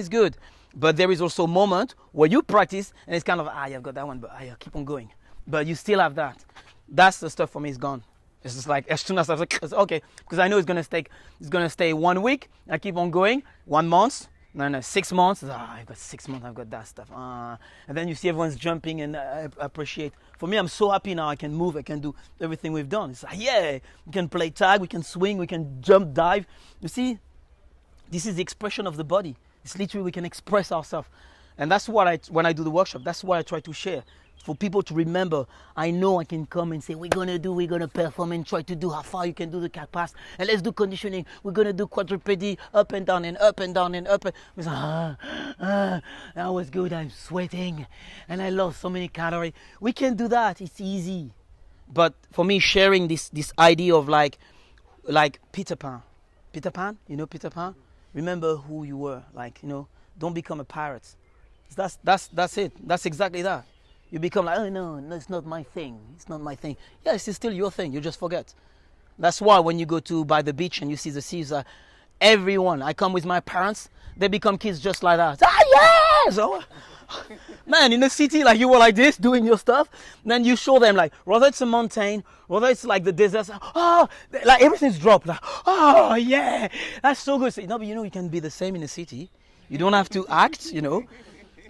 good. But there is also a moment where you practice, and it's kind of, I've got that one, but I keep on going. But you still have that. That's the stuff for me is gone. It's just like as soon as I was like, okay, because I know it's gonna stay 1 week. I keep on going, 1 month, no, 6 months. I've got 6 months. I've got that stuff. And then you see everyone's jumping, and I appreciate. For me, I'm so happy now. I can move. I can do everything we've done. It's like, yeah, we can play tag, we can swing, we can jump, dive. You see, this is the expression of the body. It's literally we can express ourselves, and that's what when I do the workshop. That's what I try to share. For people to remember, I know I can come and say, we're going to perform and try to do how far you can do the cat pass. And let's do conditioning. We're going to do quadrupedy, up and down and up and down and up. It's like, that was good. I'm sweating and I lost so many calories. We can do that. It's easy. But for me, sharing this idea of like Peter Pan. Peter Pan, you know Peter Pan? Remember who you were. Like, don't become a pirate. That's it. That's exactly that. You become like, oh no, it's not my thing. It's not my thing. Yes, it's still your thing. You just forget. That's why when you go by the beach and you see the seas, everyone, I come with my parents, they become kids just like that. Yes! Oh. Man, in the city, like you were like this, doing your stuff. Then you show them like, whether it's a mountain, whether it's like the desert, like everything's dropped. Like, oh yeah, that's so good. So, but you can be the same in the city. You don't have to act,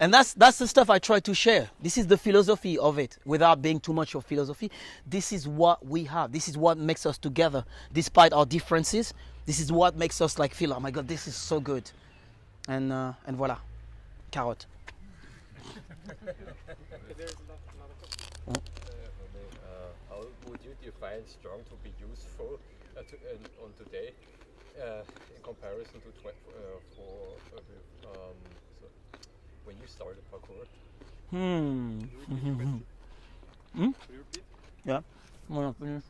And that's the stuff I try to share. This is the philosophy of it, without being too much of philosophy. This is what we have. This is what makes us together, despite our differences. This is what makes us like feel, oh my God, this is so good. And voilà, carotte. There's another question. How would you define strong to be useful on today in comparison to when you started parkour? Yeah. Well, finish.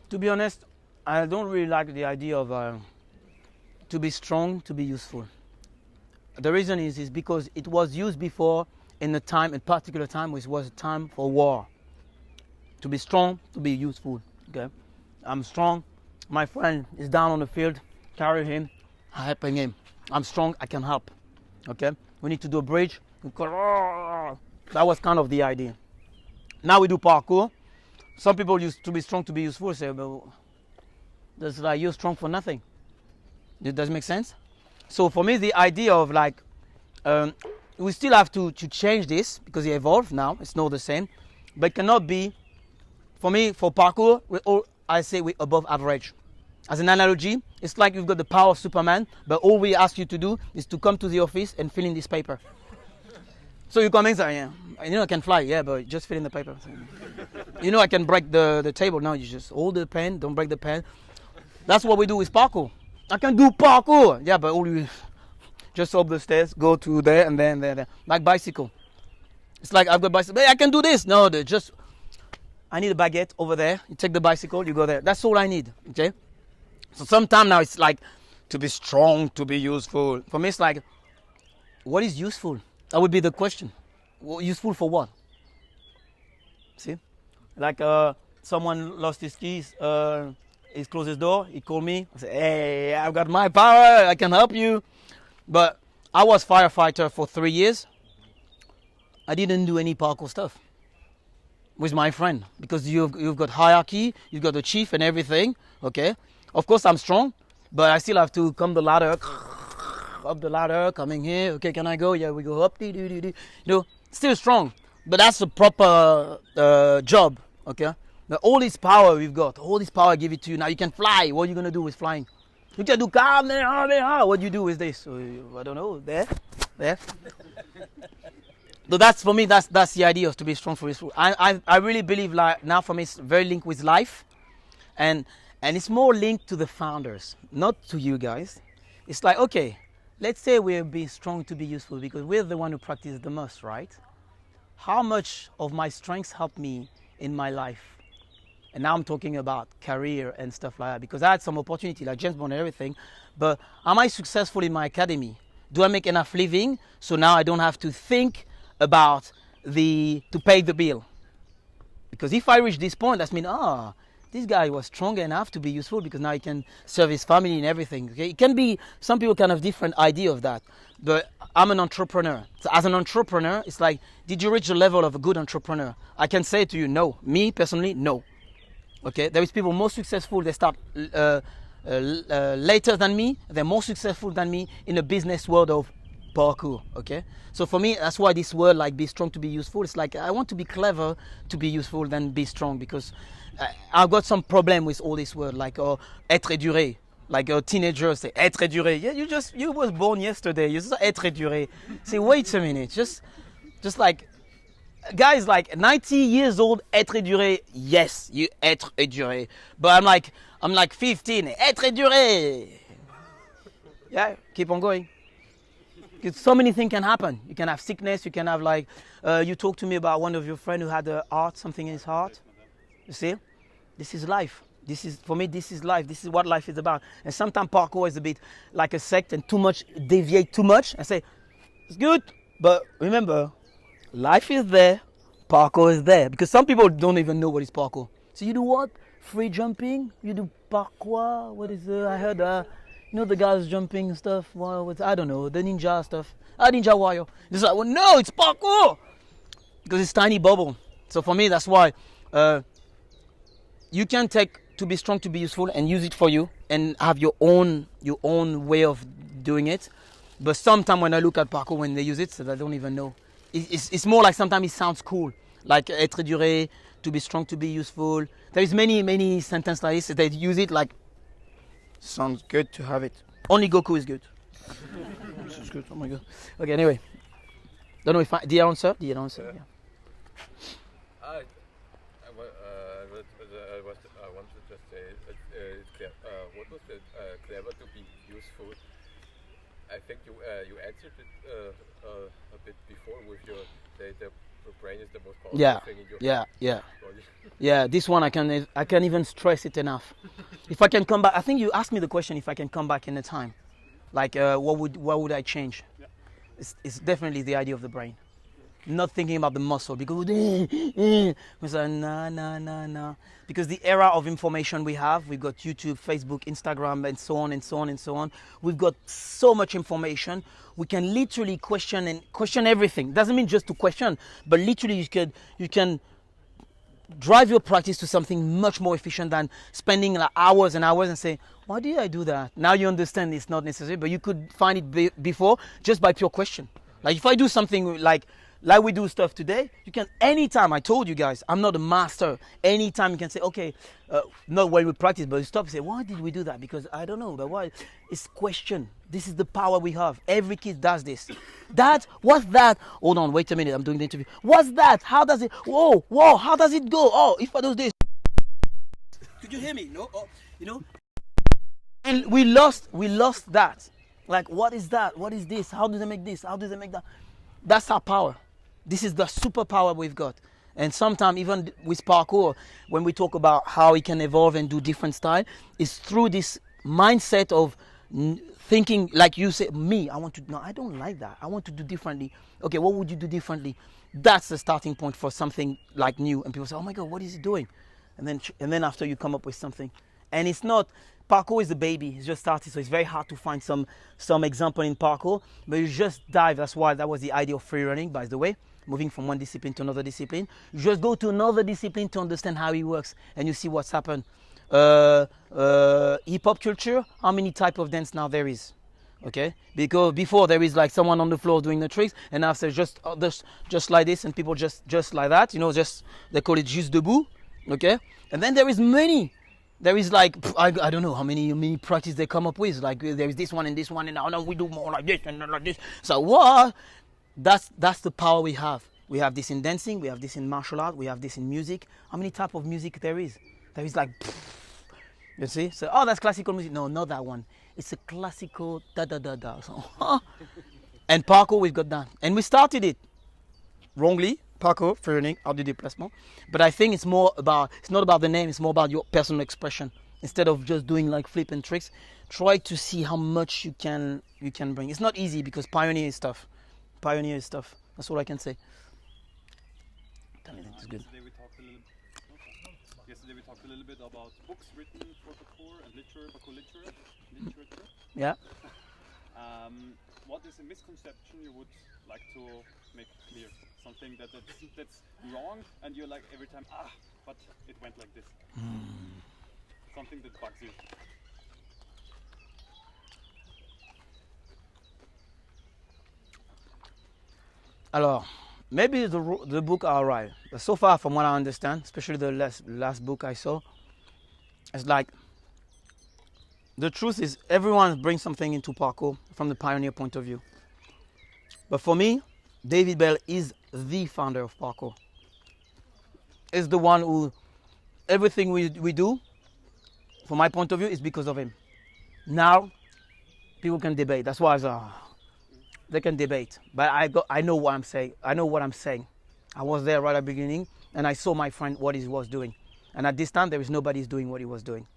To be honest, I don't really like the idea of to be strong, to be useful. The reason is because it was used before in a particular time, which was a time for war. To be strong, to be useful. Okay, I'm strong. My friend is down on the field. Carry him, helping him. I'm strong. I can help. Okay, we need to do a bridge. That was kind of the idea. Now we do parkour. Some people used to be strong to be useful. Say, but that's like you're strong for nothing. Does it make sense? So for me, the idea of like, we still have to change this because it evolved now. It's not the same, but it cannot be. For me, for parkour, I say we're above average. As an analogy, it's like you've got the power of Superman, but all we ask you to do is to come to the office and fill in this paper. So you come in and say, yeah, I can fly, yeah, but just fill in the paper. I can break the table. No, you just hold the pen, don't break the pen. That's what we do with parkour. I can do parkour, yeah, but all you just up the stairs, go to there and then there. Like bicycle. It's like I've got bicycle, hey, I can do this. No, I need a baguette over there. You take the bicycle, you go there. That's all I need, okay? So sometimes now it's like to be strong, to be useful. For me, it's like, what is useful? That would be the question. Well, useful for what? See? Like someone lost his keys, he closed his door, he called me. I said, hey, I've got my power, I can help you. But I was firefighter for 3 years. I didn't do any parkour stuff with my friend because you've got hierarchy, you've got the chief and everything, okay? Of course I'm strong, but I still have to come the ladder, up the ladder, coming here. Okay, can I go? Yeah, we go up. You know, still strong, but that's a proper job. Okay, now all this power we've got, all this power I give it to you. Now you can fly. What are you gonna do with flying? You can do what do you do with this? I don't know. There. So that's for me. That's the idea of to be strong for this. I really believe like now for me it's very linked with life, and it's more linked to the founders, not to you guys. It's like, okay, let's say we're being strong to be useful because we're the one who practice the most, right? How much of my strengths help me in my life? And now I'm talking about career and stuff like that because I had some opportunity like James Bond and everything, but am I successful in my academy? Do I make enough living so now I don't have to think about to pay the bill? Because if I reach this point, that means, this guy was strong enough to be useful because now he can serve his family and everything. Okay? It can be, some people can have different idea of that. But I'm an entrepreneur. So as an entrepreneur, it's like, did you reach the level of a good entrepreneur? I can say to you, no. Me, personally, no. Okay? There is people more successful, they start later than me. They're more successful than me in the business world of parkour. Okay? So for me, that's why this word, like, be strong to be useful, it's like, I want to be clever to be useful than be strong because I've got some problem with all this word, like être duré. Like teenagers say être duré. Yeah, you was born yesterday. You just être duré. Say, wait a minute, just like guys like 90 years old, être duré. Yes, you être duré. But I'm like 15. Être duré. Yeah, keep on going. Because so many things can happen. You can have sickness. You can have like you talked to me about one of your friends who had something in his heart. You see, this is life. This is, for me, this is life. This is what life is about. And sometimes parkour is a bit like a sect and deviate too much and say, it's good, but remember, life is there, parkour is there. Because some people don't even know what is parkour. So you do what? Free jumping? You do parkour? What is it? I heard, you know the guys jumping stuff? Well, I don't know, the ninja stuff. Ninja warrior. It's like, well, no, it's parkour! Because it's tiny bubble. So for me, that's why you can take to be strong to be useful and use it for you and have your own way of doing it. But sometimes when I look at parkour when they use it, so I don't even know. It's more like sometimes it sounds cool, like être duré, to be strong to be useful. There is many sentences like this that use it like sounds good to have it. Only Goku is good. This is good. Oh my god. Okay, anyway. Don't know if did I answer? Yeah. I want to just say, what was the clever to be useful? I think you answered it a bit before with your the brain is the most powerful thing in your body. Yeah, this one I can't even stress it enough. If I can come back, I think you asked me the question if I can come back in the time, like what would I change? Yeah. It's definitely the idea of the brain. Not thinking about the muscle because it's like, nah. Because the era of information we've got YouTube, Facebook, Instagram, and so on. We've got so much information. We can literally question everything. Doesn't mean just to question, but literally you can drive your practice to something much more efficient than spending like hours and hours and say, why did I do that? Now you understand it's not necessary, but you could find it before just by pure question. Like if I do something like we do stuff today, you can anytime. I told you guys, I'm not a master. Anytime you can say, okay, not when we practice, but you stop and say, why did we do that? Because I don't know, but why? It's question. This is the power we have. Every kid does this. What's that? Hold on, wait a minute, I'm doing the interview. What's that? How does it, whoa, how does it go? Oh, if I do this. Could you hear me? No? Oh, you know? And we lost that. Like, what is that? What is this? How do they make this? How do they make that? That's our power. This is the superpower we've got. And sometimes even with parkour, when we talk about how it can evolve and do different style, it's through this mindset of thinking, like you say, I don't like that. I want to do differently. Okay, what would you do differently? That's the starting point for something like new. And people say, oh my God, what is he doing? And then after you come up with something. And it's not, parkour is a baby. It's just started, so it's very hard to find some example in parkour. But you just dive. That's why that was the idea of free running, by the way. Moving from one discipline to another discipline. You just go to another discipline to understand how it works, and you see what's happened. hip hop culture, how many type of dance now there is? Okay, because before there is like someone on the floor doing the tricks, and after just like this, and people just like that, you know, just they call it juste debout. Okay, and then there is many. There is like I don't know how many practice they come up with. Like there is this one and this one, and now we do more like this and like this. So what? That's the power we have. We have this in dancing. We have this in martial art. We have this in music. How many type of music there is? There is like, you see. So that's classical music. No, not that one. It's a classical da da da da. So, and parkour we've got that, and we started it wrongly. Parkour, learning how to do déplacement. But I think it's not about the name, it's more about your personal expression. Instead of just doing like flip and tricks, try to see how much you can bring. It's not easy because pioneer is tough. That's all I can say. It's good. Yesterday we talked a little bit about books written for parkour and parkour literature. Yeah. What is a misconception you would like to make clear? Something that's wrong, and you're like every time, but it went like this. Something that bugs you. Alors, maybe the book are right, but so far from what I understand, especially the last book I saw, it's like the truth is everyone brings something into parkour from the pioneer point of view. But for me, David Belle is the founder of parkour. Is the one who everything we do, from my point of view, is because of him. Now, people can debate. That's why they can debate. But I know what I'm saying. I know what I'm saying. I was there right at the beginning, and I saw my friend what he was doing. And at this time, there is nobody doing what he was doing.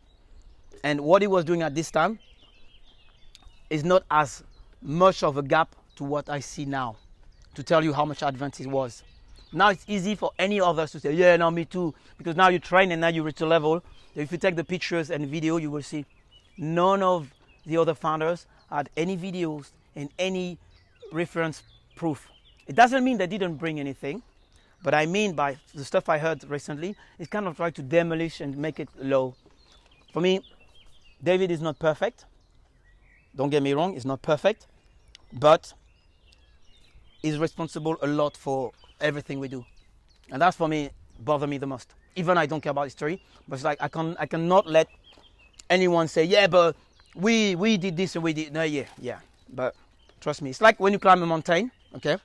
And what he was doing at this time is not as much of a gap to what I see now, to tell you how much advanced it was. Now it's easy for any others to say, yeah, no, me too, because now you train and now you reach a level. If you take the pictures and video, you will see none of the other founders had any videos and any reference proof. It doesn't mean they didn't bring anything, but I mean by the stuff I heard recently, it's kind of try to demolish and make it low. For me, David is not perfect. Don't get me wrong, he's not perfect, but he's responsible a lot for everything we do. And that's for me, bother me the most. Even I don't care about history, but it's like I cannot let anyone say, yeah, but we did this and we did, no, yeah. But trust me, it's like when you climb a mountain, okay?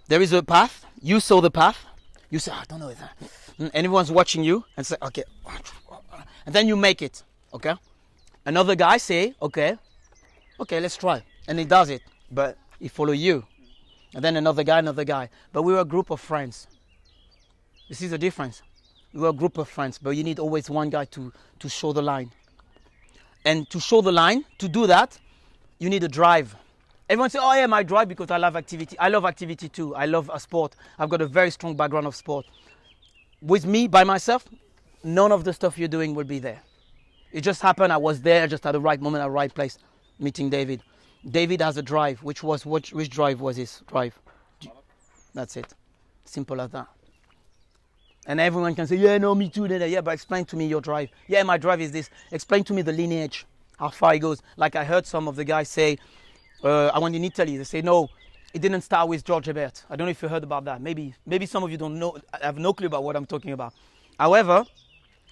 There is a path, you saw the path, you say, I don't know that. And everyone's watching you and say, okay. And then you make it, okay? Another guy say, okay, let's try. And he does it, but he follow you. And then another guy. But we were a group of friends. You see the difference? We were a group of friends, but you need always one guy to show the line. And to show the line, to do that, you need a drive. Everyone say, oh yeah, my drive because I love activity. I love activity too. I love a sport. I've got a very strong background of sport. With me, by myself, none of the stuff you're doing will be there. It just happened, I was there just at the right moment, at the right place, meeting David. David has a drive. Which drive was his drive? That's it. Simple as that. And everyone can say, yeah, no, me too. Yeah, but explain to me your drive. Yeah, my drive is this. Explain to me the lineage, how far it goes. Like I heard some of the guys say, I went in Italy. They say, no, it didn't start with George Hebert. I don't know if you heard about that. Maybe some of you don't know. I have no clue about what I'm talking about. However,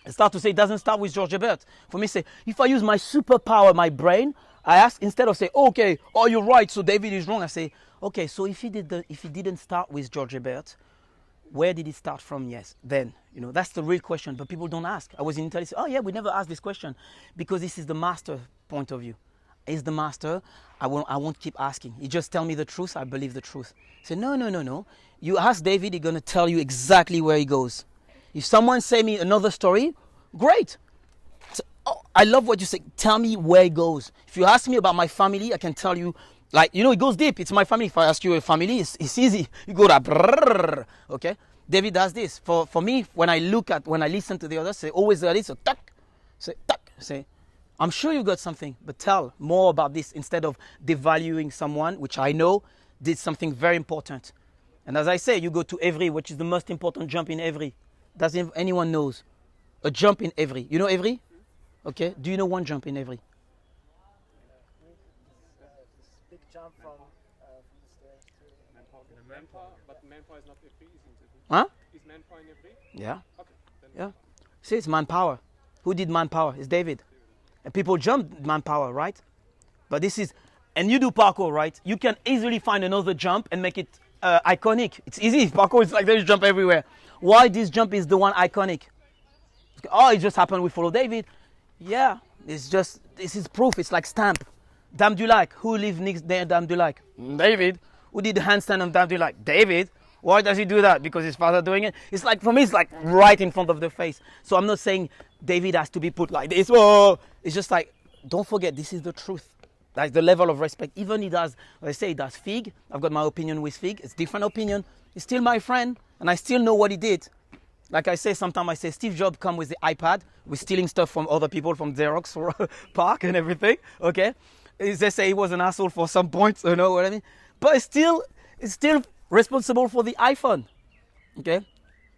I start to say it doesn't start with George Hebert. For me, say, if I use my superpower, my brain, I ask, instead of say, okay, oh, you're right, so David is wrong, I say, okay, so if he didn't start with George Hebert, where did it start from? Yes, then, that's the real question, but people don't ask. I was in Italy, say, oh yeah, we never asked this question, because this is the master point of view. He's the master, I won't keep asking. He just tell me the truth, I believe the truth. I say, no. You ask David, he's going to tell you exactly where he goes. If someone say me another story, great. So, I love what you say. Tell me where it goes. If you ask me about my family, I can tell you, it goes deep. It's my family. If I ask you a family, it's easy. You go to okay? David does this. For me, when I listen to the others, say always like this, so tuck, say tuck, say, I'm sure you got something, but tell more about this instead of devaluing someone, which I know did something very important. And as I say, you go to Evry, which is the most important jump in Evry. Doesn't anyone knows? a jump in every. You know every? Okay. Do you know one jump in every? Big jump from the stairs to Manpower, but manpower is not every, isn't it? Huh? Is manpower in every? Yeah. Okay. Then Yeah. See, it's manpower. Who did manpower? It's David. And people jump manpower, right? But this is, and you do parkour, right? You can easily find another jump and make it iconic. It's easy. Parkour is like there's jump everywhere. Why this jump is the one iconic? Oh, it just happened. We follow David. Yeah, it's just, this is proof. It's like stamp. Dame du Lac. Who lives next there? Dame du Lac. David. Who did the handstand on Dame du Lac? David. Why does he do that? Because his father doing it. It's like, for me, it's like right in front of the face. So I'm not saying David has to be put like this. Whoa. It's just like, don't forget, this is the truth. That's the level of respect. Even he does, I say he does Fig. I've got my opinion with Fig. It's different opinion. He's still my friend, and I still know what he did. Like I say, sometimes I say Steve Jobs come with the iPad. We're stealing stuff from other people, from Xerox or Park and everything. Okay, they say he was an asshole for some points. You know what I mean? But it's still responsible for the iPhone. Okay,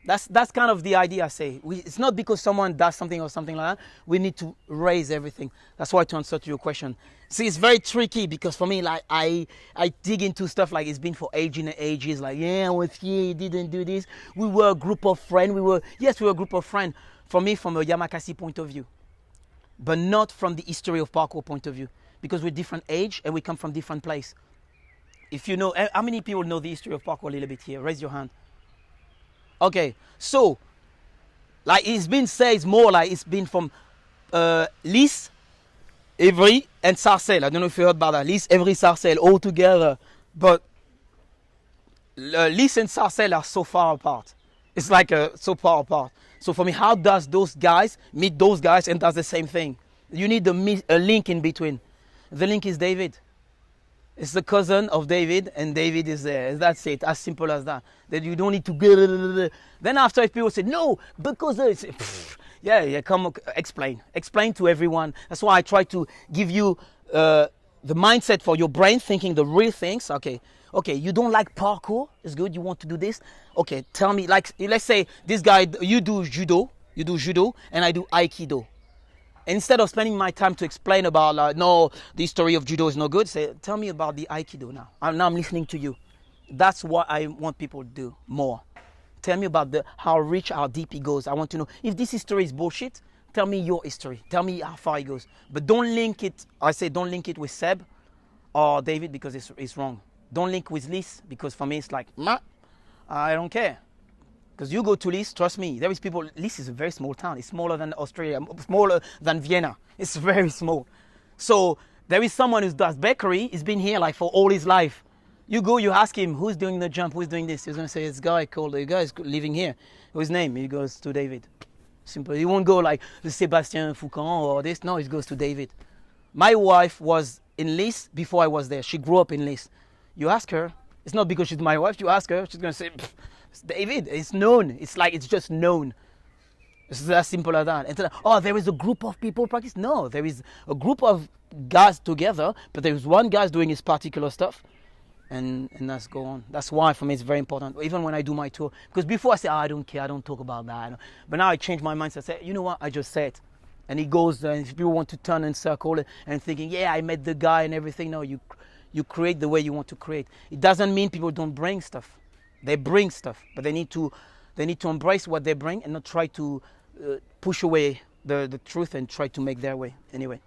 that's kind of the idea. I say it's not because someone does something or something like that. We need to raise everything. That's why, to answer to your question. See, it's very tricky because for me, like I dig into stuff like it's been for ages and ages. Like, yeah, I was here, he didn't do this. We were a group of friends. We were a group of friends. For me, from a Yamakasi point of view, but not from the history of parkour point of view, because we're different age and we come from different place. If you know, how many people know the history of parkour a little bit here? Raise your hand. Okay, so like it's been said, it's more like it's been from Lys, Evry, and Sarcelles. I don't know if you heard about that. Lys, Evry, Sarcelles, all together. But Lys and Sarcelles are so far apart. It's like so far apart. So for me, how does those guys meet those guys and does the same thing? You need a link in between. The link is David. It's the cousin of David, and David is there. That's it, as simple as that. That you don't need to go. Then after, if people say, no, because it's... come explain to everyone. That's why I try to give you the mindset for your brain, thinking the real things. Okay, you don't like parkour, it's good, you want to do this. Okay, tell me, like, let's say this guy, you do judo, and I do aikido. Instead of spending my time to explain about, no, the story of judo is no good, say, tell me about the aikido now. I'm listening to you. That's what I want people to do more. Tell me about how rich, how deep it goes. I want to know if this history is bullshit. Tell me your history. Tell me how far it goes. But don't link it. I say don't link it with Seb or David because it's wrong. Don't link with Lys because for me it's like, nah, I don't care. Because you go to Lys, trust me, there is people. Lys is a very small town. It's smaller than Austria, smaller than Vienna. It's very small. So there is someone who does bakery. He's been here like for all his life. You go, you ask him, who's doing the jump, who's doing this? He's going to say, it's a guy called, the guy's living here. What's his name? He goes to David. Simple. He won't go like the Sébastien Foucan or this. No, he goes to David. My wife was in Lys before I was there. She grew up in Lys. You ask her, it's not because she's my wife, you ask her, she's going to say, it's David. It's known. It's like, it's just known. It's as simple as that. And oh, there is a group of people practice. No, there is a group of guys together, but there is one guy doing his particular stuff. And that's go on. That's why for me it's very important. Even when I do my tour, because before I say, I don't care, I don't talk about that. But now I change my mind. So I say, you know what? I just say it, and it goes. And if people want to turn and circle and thinking, yeah, I met the guy and everything. No, you create the way you want to create. It doesn't mean people don't bring stuff. They bring stuff, but they need to embrace what they bring and not try to push away the truth and try to make their way. Anyway,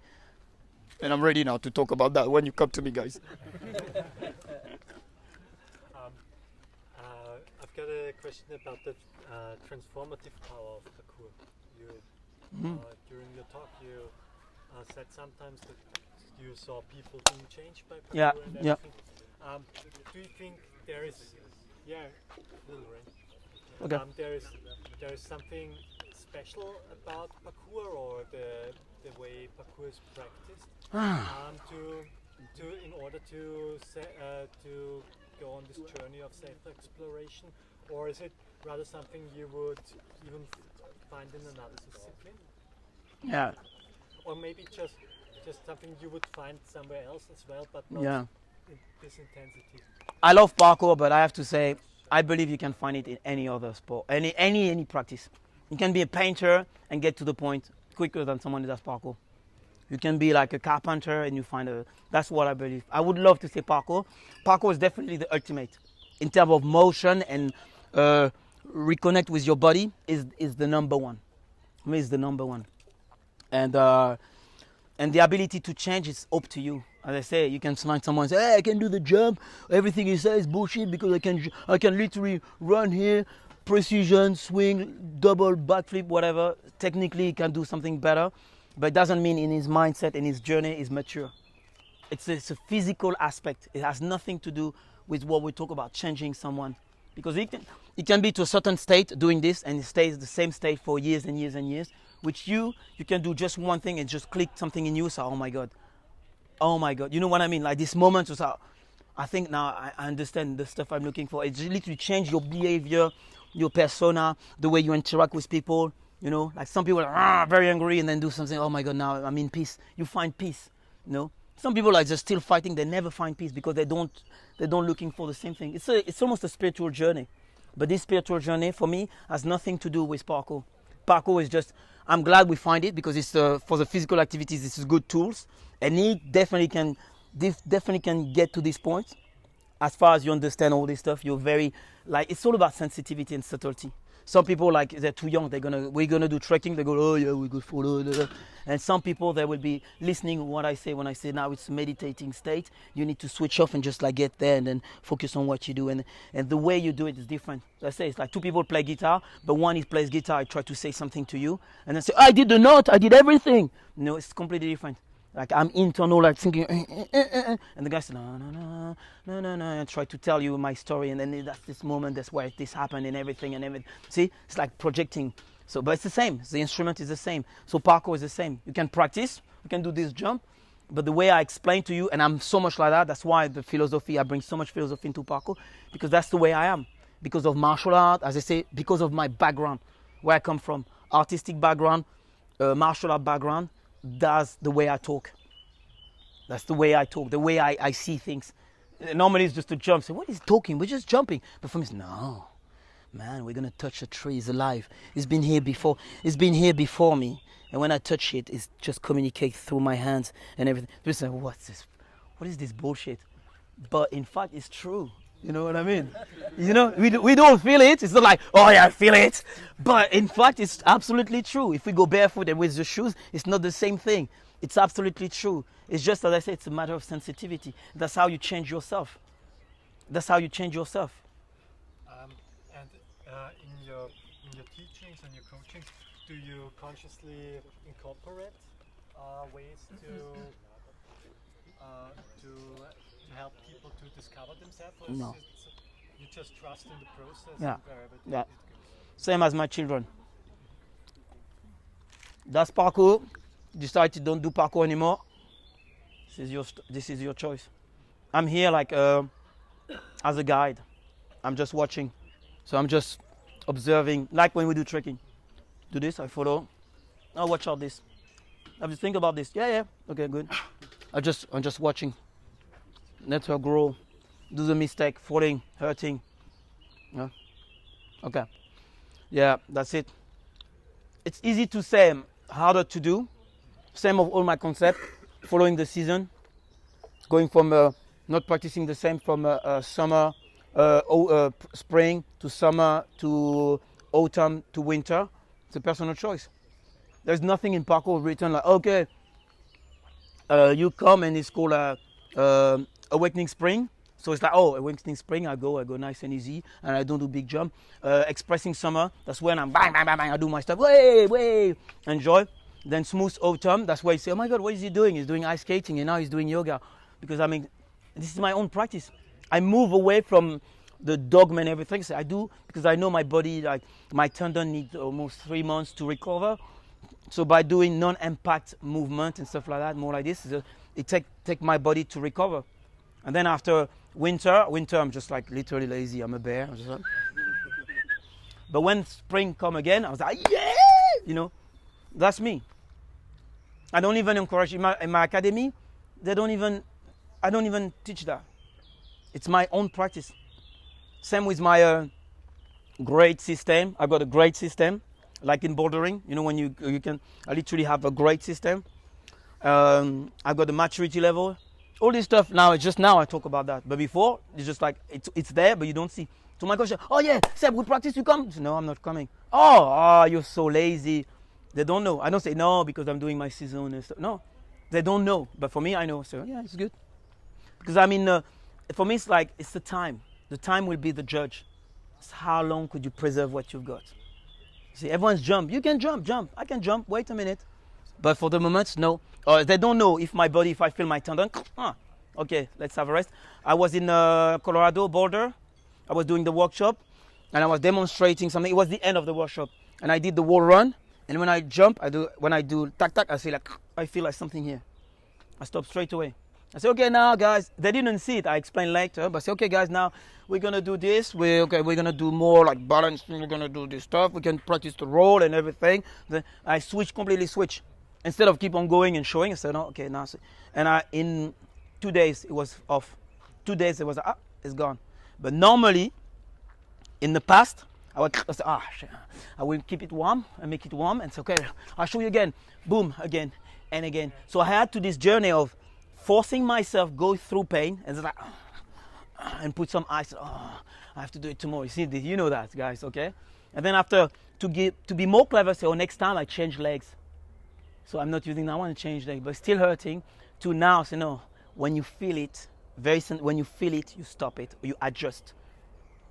and I'm ready now to talk about that when you come to me, guys. I've got a question about the transformative power of parkour. During your talk, you said sometimes that you saw people being changed by parkour and everything. Do you think there is, little rain. Okay. There is something special about parkour or the way parkour is practiced in order to go on this journey of self-exploration, or is it rather something you would even find in another discipline? Yeah. Or maybe just something you would find somewhere else as well, but not in this intensity. I love parkour, but I have to say, I believe you can find it in any other sport, any practice. You can be a painter and get to the point quicker than someone who does parkour. You can be like a carpenter and you find a... That's what I believe. I would love to say parkour. Parkour is definitely the ultimate. In terms of motion and reconnect with your body is the number one. For me, it's the number one. And the ability to change is up to you. As I say, you can find someone say, hey, I can do the jump. Everything you say is bullshit because I can literally run here, precision, swing, double, backflip, whatever. Technically, he can do something better. But it doesn't mean in his mindset, in his journey, is mature. It's a physical aspect. It has nothing to do with what we talk about, changing someone. Because it can be to a certain state doing this and it stays the same state for years and years and years. Which you can do just one thing and just click something in you. So, oh my God. You know what I mean? Like this moment was how I think now I understand the stuff I'm looking for. It's literally change your behavior, your persona, the way you interact with people. You know, like some people are very angry and then do something. Oh my God, now I'm in peace. You find peace. You know, some people are just still fighting. They never find peace because they don't looking for the same thing. It's almost a spiritual journey, but this spiritual journey for me has nothing to do with parkour. Parkour is just. I'm glad we find it because it's for the physical activities. This is good tools, and it definitely can get to this point. As far as you understand all this stuff, you're very like it's all about sensitivity and subtlety. Some people like they're too young. We're gonna do trekking. They go, oh yeah, we go follow. And some people they will be listening to what I say when I say now it's a meditating state. You need to switch off and just like get there and then focus on what you do. And the way you do it is different. I say it's like two people play guitar, but one plays guitar. I try to say something to you, and then say I did the note. I did everything. No, it's completely different. Like I'm internal, like thinking, and the guy said, no, and try to tell you my story, and then that's this moment, that's where this happened, and everything. See, it's like projecting. So, but it's the same. The instrument is the same. So parkour is the same. You can practice, you can do this jump, but the way I explain to you, and I'm so much like that. That's why the philosophy, I bring so much philosophy into parkour, because that's the way I am. Because of martial art, as I say, because of my background, where I come from, artistic background, martial art background. That's the way I talk. That's the way I talk, the way I see things. Normally it's just a jump. So what is talking? We're just jumping. But for me, it's no. Man, we're going to touch a tree. It's alive. It's been here before. It's been here before me. And when I touch it, it's just communicates through my hands and everything. People say, what's this? What is this bullshit? But in fact, it's true. You know what I mean? You know, we don't feel it. It's not like, oh yeah, I feel it. But in fact, it's absolutely true. If we go barefoot and with the shoes, it's not the same thing. It's absolutely true. It's just, as I say, it's a matter of sensitivity. That's how you change yourself. That's how you change yourself. And in your teachings and your coaching, do you consciously incorporate ways to help people to discover themselves? Or No. You just trust in the process? Yeah. And wherever Yeah. it goes? Same as my children. That's parkour. Decide to don't do parkour anymore. This is your choice. I'm here like as a guide. I'm just watching. So I'm just observing, like when we do trekking. Do this, I follow. Now watch out this. Have you think about this? Yeah. Okay, good. I'm just watching. Let her grow. Do the mistake, falling, hurting. Yeah. Okay. Yeah, that's it. It's easy to say, harder to do. Same of all my concept. Following the season. Going from not practicing the same from summer, spring to summer to autumn to winter. It's a personal choice. There's nothing in parkour written like, okay, you come and it's called Awakening Spring. So it's like, oh, Awakening Spring, I go nice and easy, and I don't do big jump. Expressing Summer, that's when I'm bang, bang, bang, bang, I do my stuff, way, enjoy. Then Smooth Autumn, that's why you say, oh my God, what is he doing? He's doing ice skating, and now he's doing yoga. Because I mean, this is my own practice. I move away from the dogma and everything. So I do, because I know my body, like my tendon needs almost 3 months to recover. So by doing non-impact movement and stuff like that, more like this, it take my body to recover. And then after winter, I'm just like literally lazy. I'm a bear. I'm just like but when spring come again, I was like, yeah, you know, that's me. I don't even encourage in my academy. I don't even teach that. It's my own practice. Same with my grade system. I've got a grade system. like in bouldering, you know, when you can, I literally have a great system. I've got the maturity level. All this stuff now, it's just now I talk about that. But before, it's just like, it's there, but you don't see. So my coach said, oh yeah, Seb, we practice, you come? Said, no, I'm not coming. Oh, you're so lazy. They don't know. I don't say no because I'm doing my season and stuff. No, they don't know. But for me, I know. So yeah, it's good. Because I mean, for me, it's like, it's the time. The time will be the judge. It's how long could you preserve what you've got. See, everyone's jump. You can jump. I can jump. Wait a minute. But for the moment, no. They don't know if my body, if I feel my tendon. Okay, let's have a rest. I was in Colorado Boulder. I was doing the workshop, and I was demonstrating something. It was the end of the workshop, and I did the wall run. And when I jump, when I do tac tac, I feel like something here. I stop straight away. I say, okay, now guys, they didn't see it. I explained later, but I say, okay, guys, now we're gonna do this. We're gonna do more like balancing. We're gonna do this stuff. We can practice the roll and everything. Then I completely switch. Instead of keep on going and showing, I said, no, okay, now. And in 2 days it was off. 2 days it was it's gone. But normally, in the past, I would say, shit. I will keep it warm and make it warm, and say, okay, I'll show you again. Boom, again and again. So I had to this journey of forcing myself go through pain and like and put some ice. I have to do it tomorrow. You see, you know that, guys, okay? And then after to be more clever, so next time I change legs. So I'm not using that one to change legs, but still hurting. To now say no. When you feel it, when you feel it, you stop it or you adjust.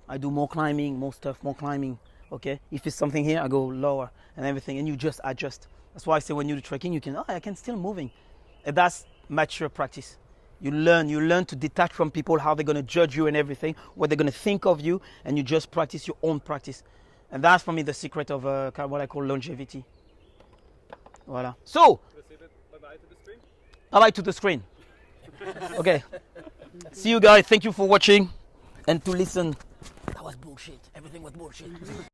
I do more climbing, more stuff, more climbing. Okay, if it's something here, I go lower and everything, and you just adjust. That's why I say when you do trekking, you can. I can still moving. And that's mature practice. You learn to detach from people, how they're going to judge you and everything, what they're going to think of you, and you just practice your own practice. And that's for me the secret of what I call longevity. Voilà. So, bye-bye to the screen. Bye-bye to the screen. Okay. See you guys. Thank you for watching and to listen. That was bullshit. Everything was bullshit.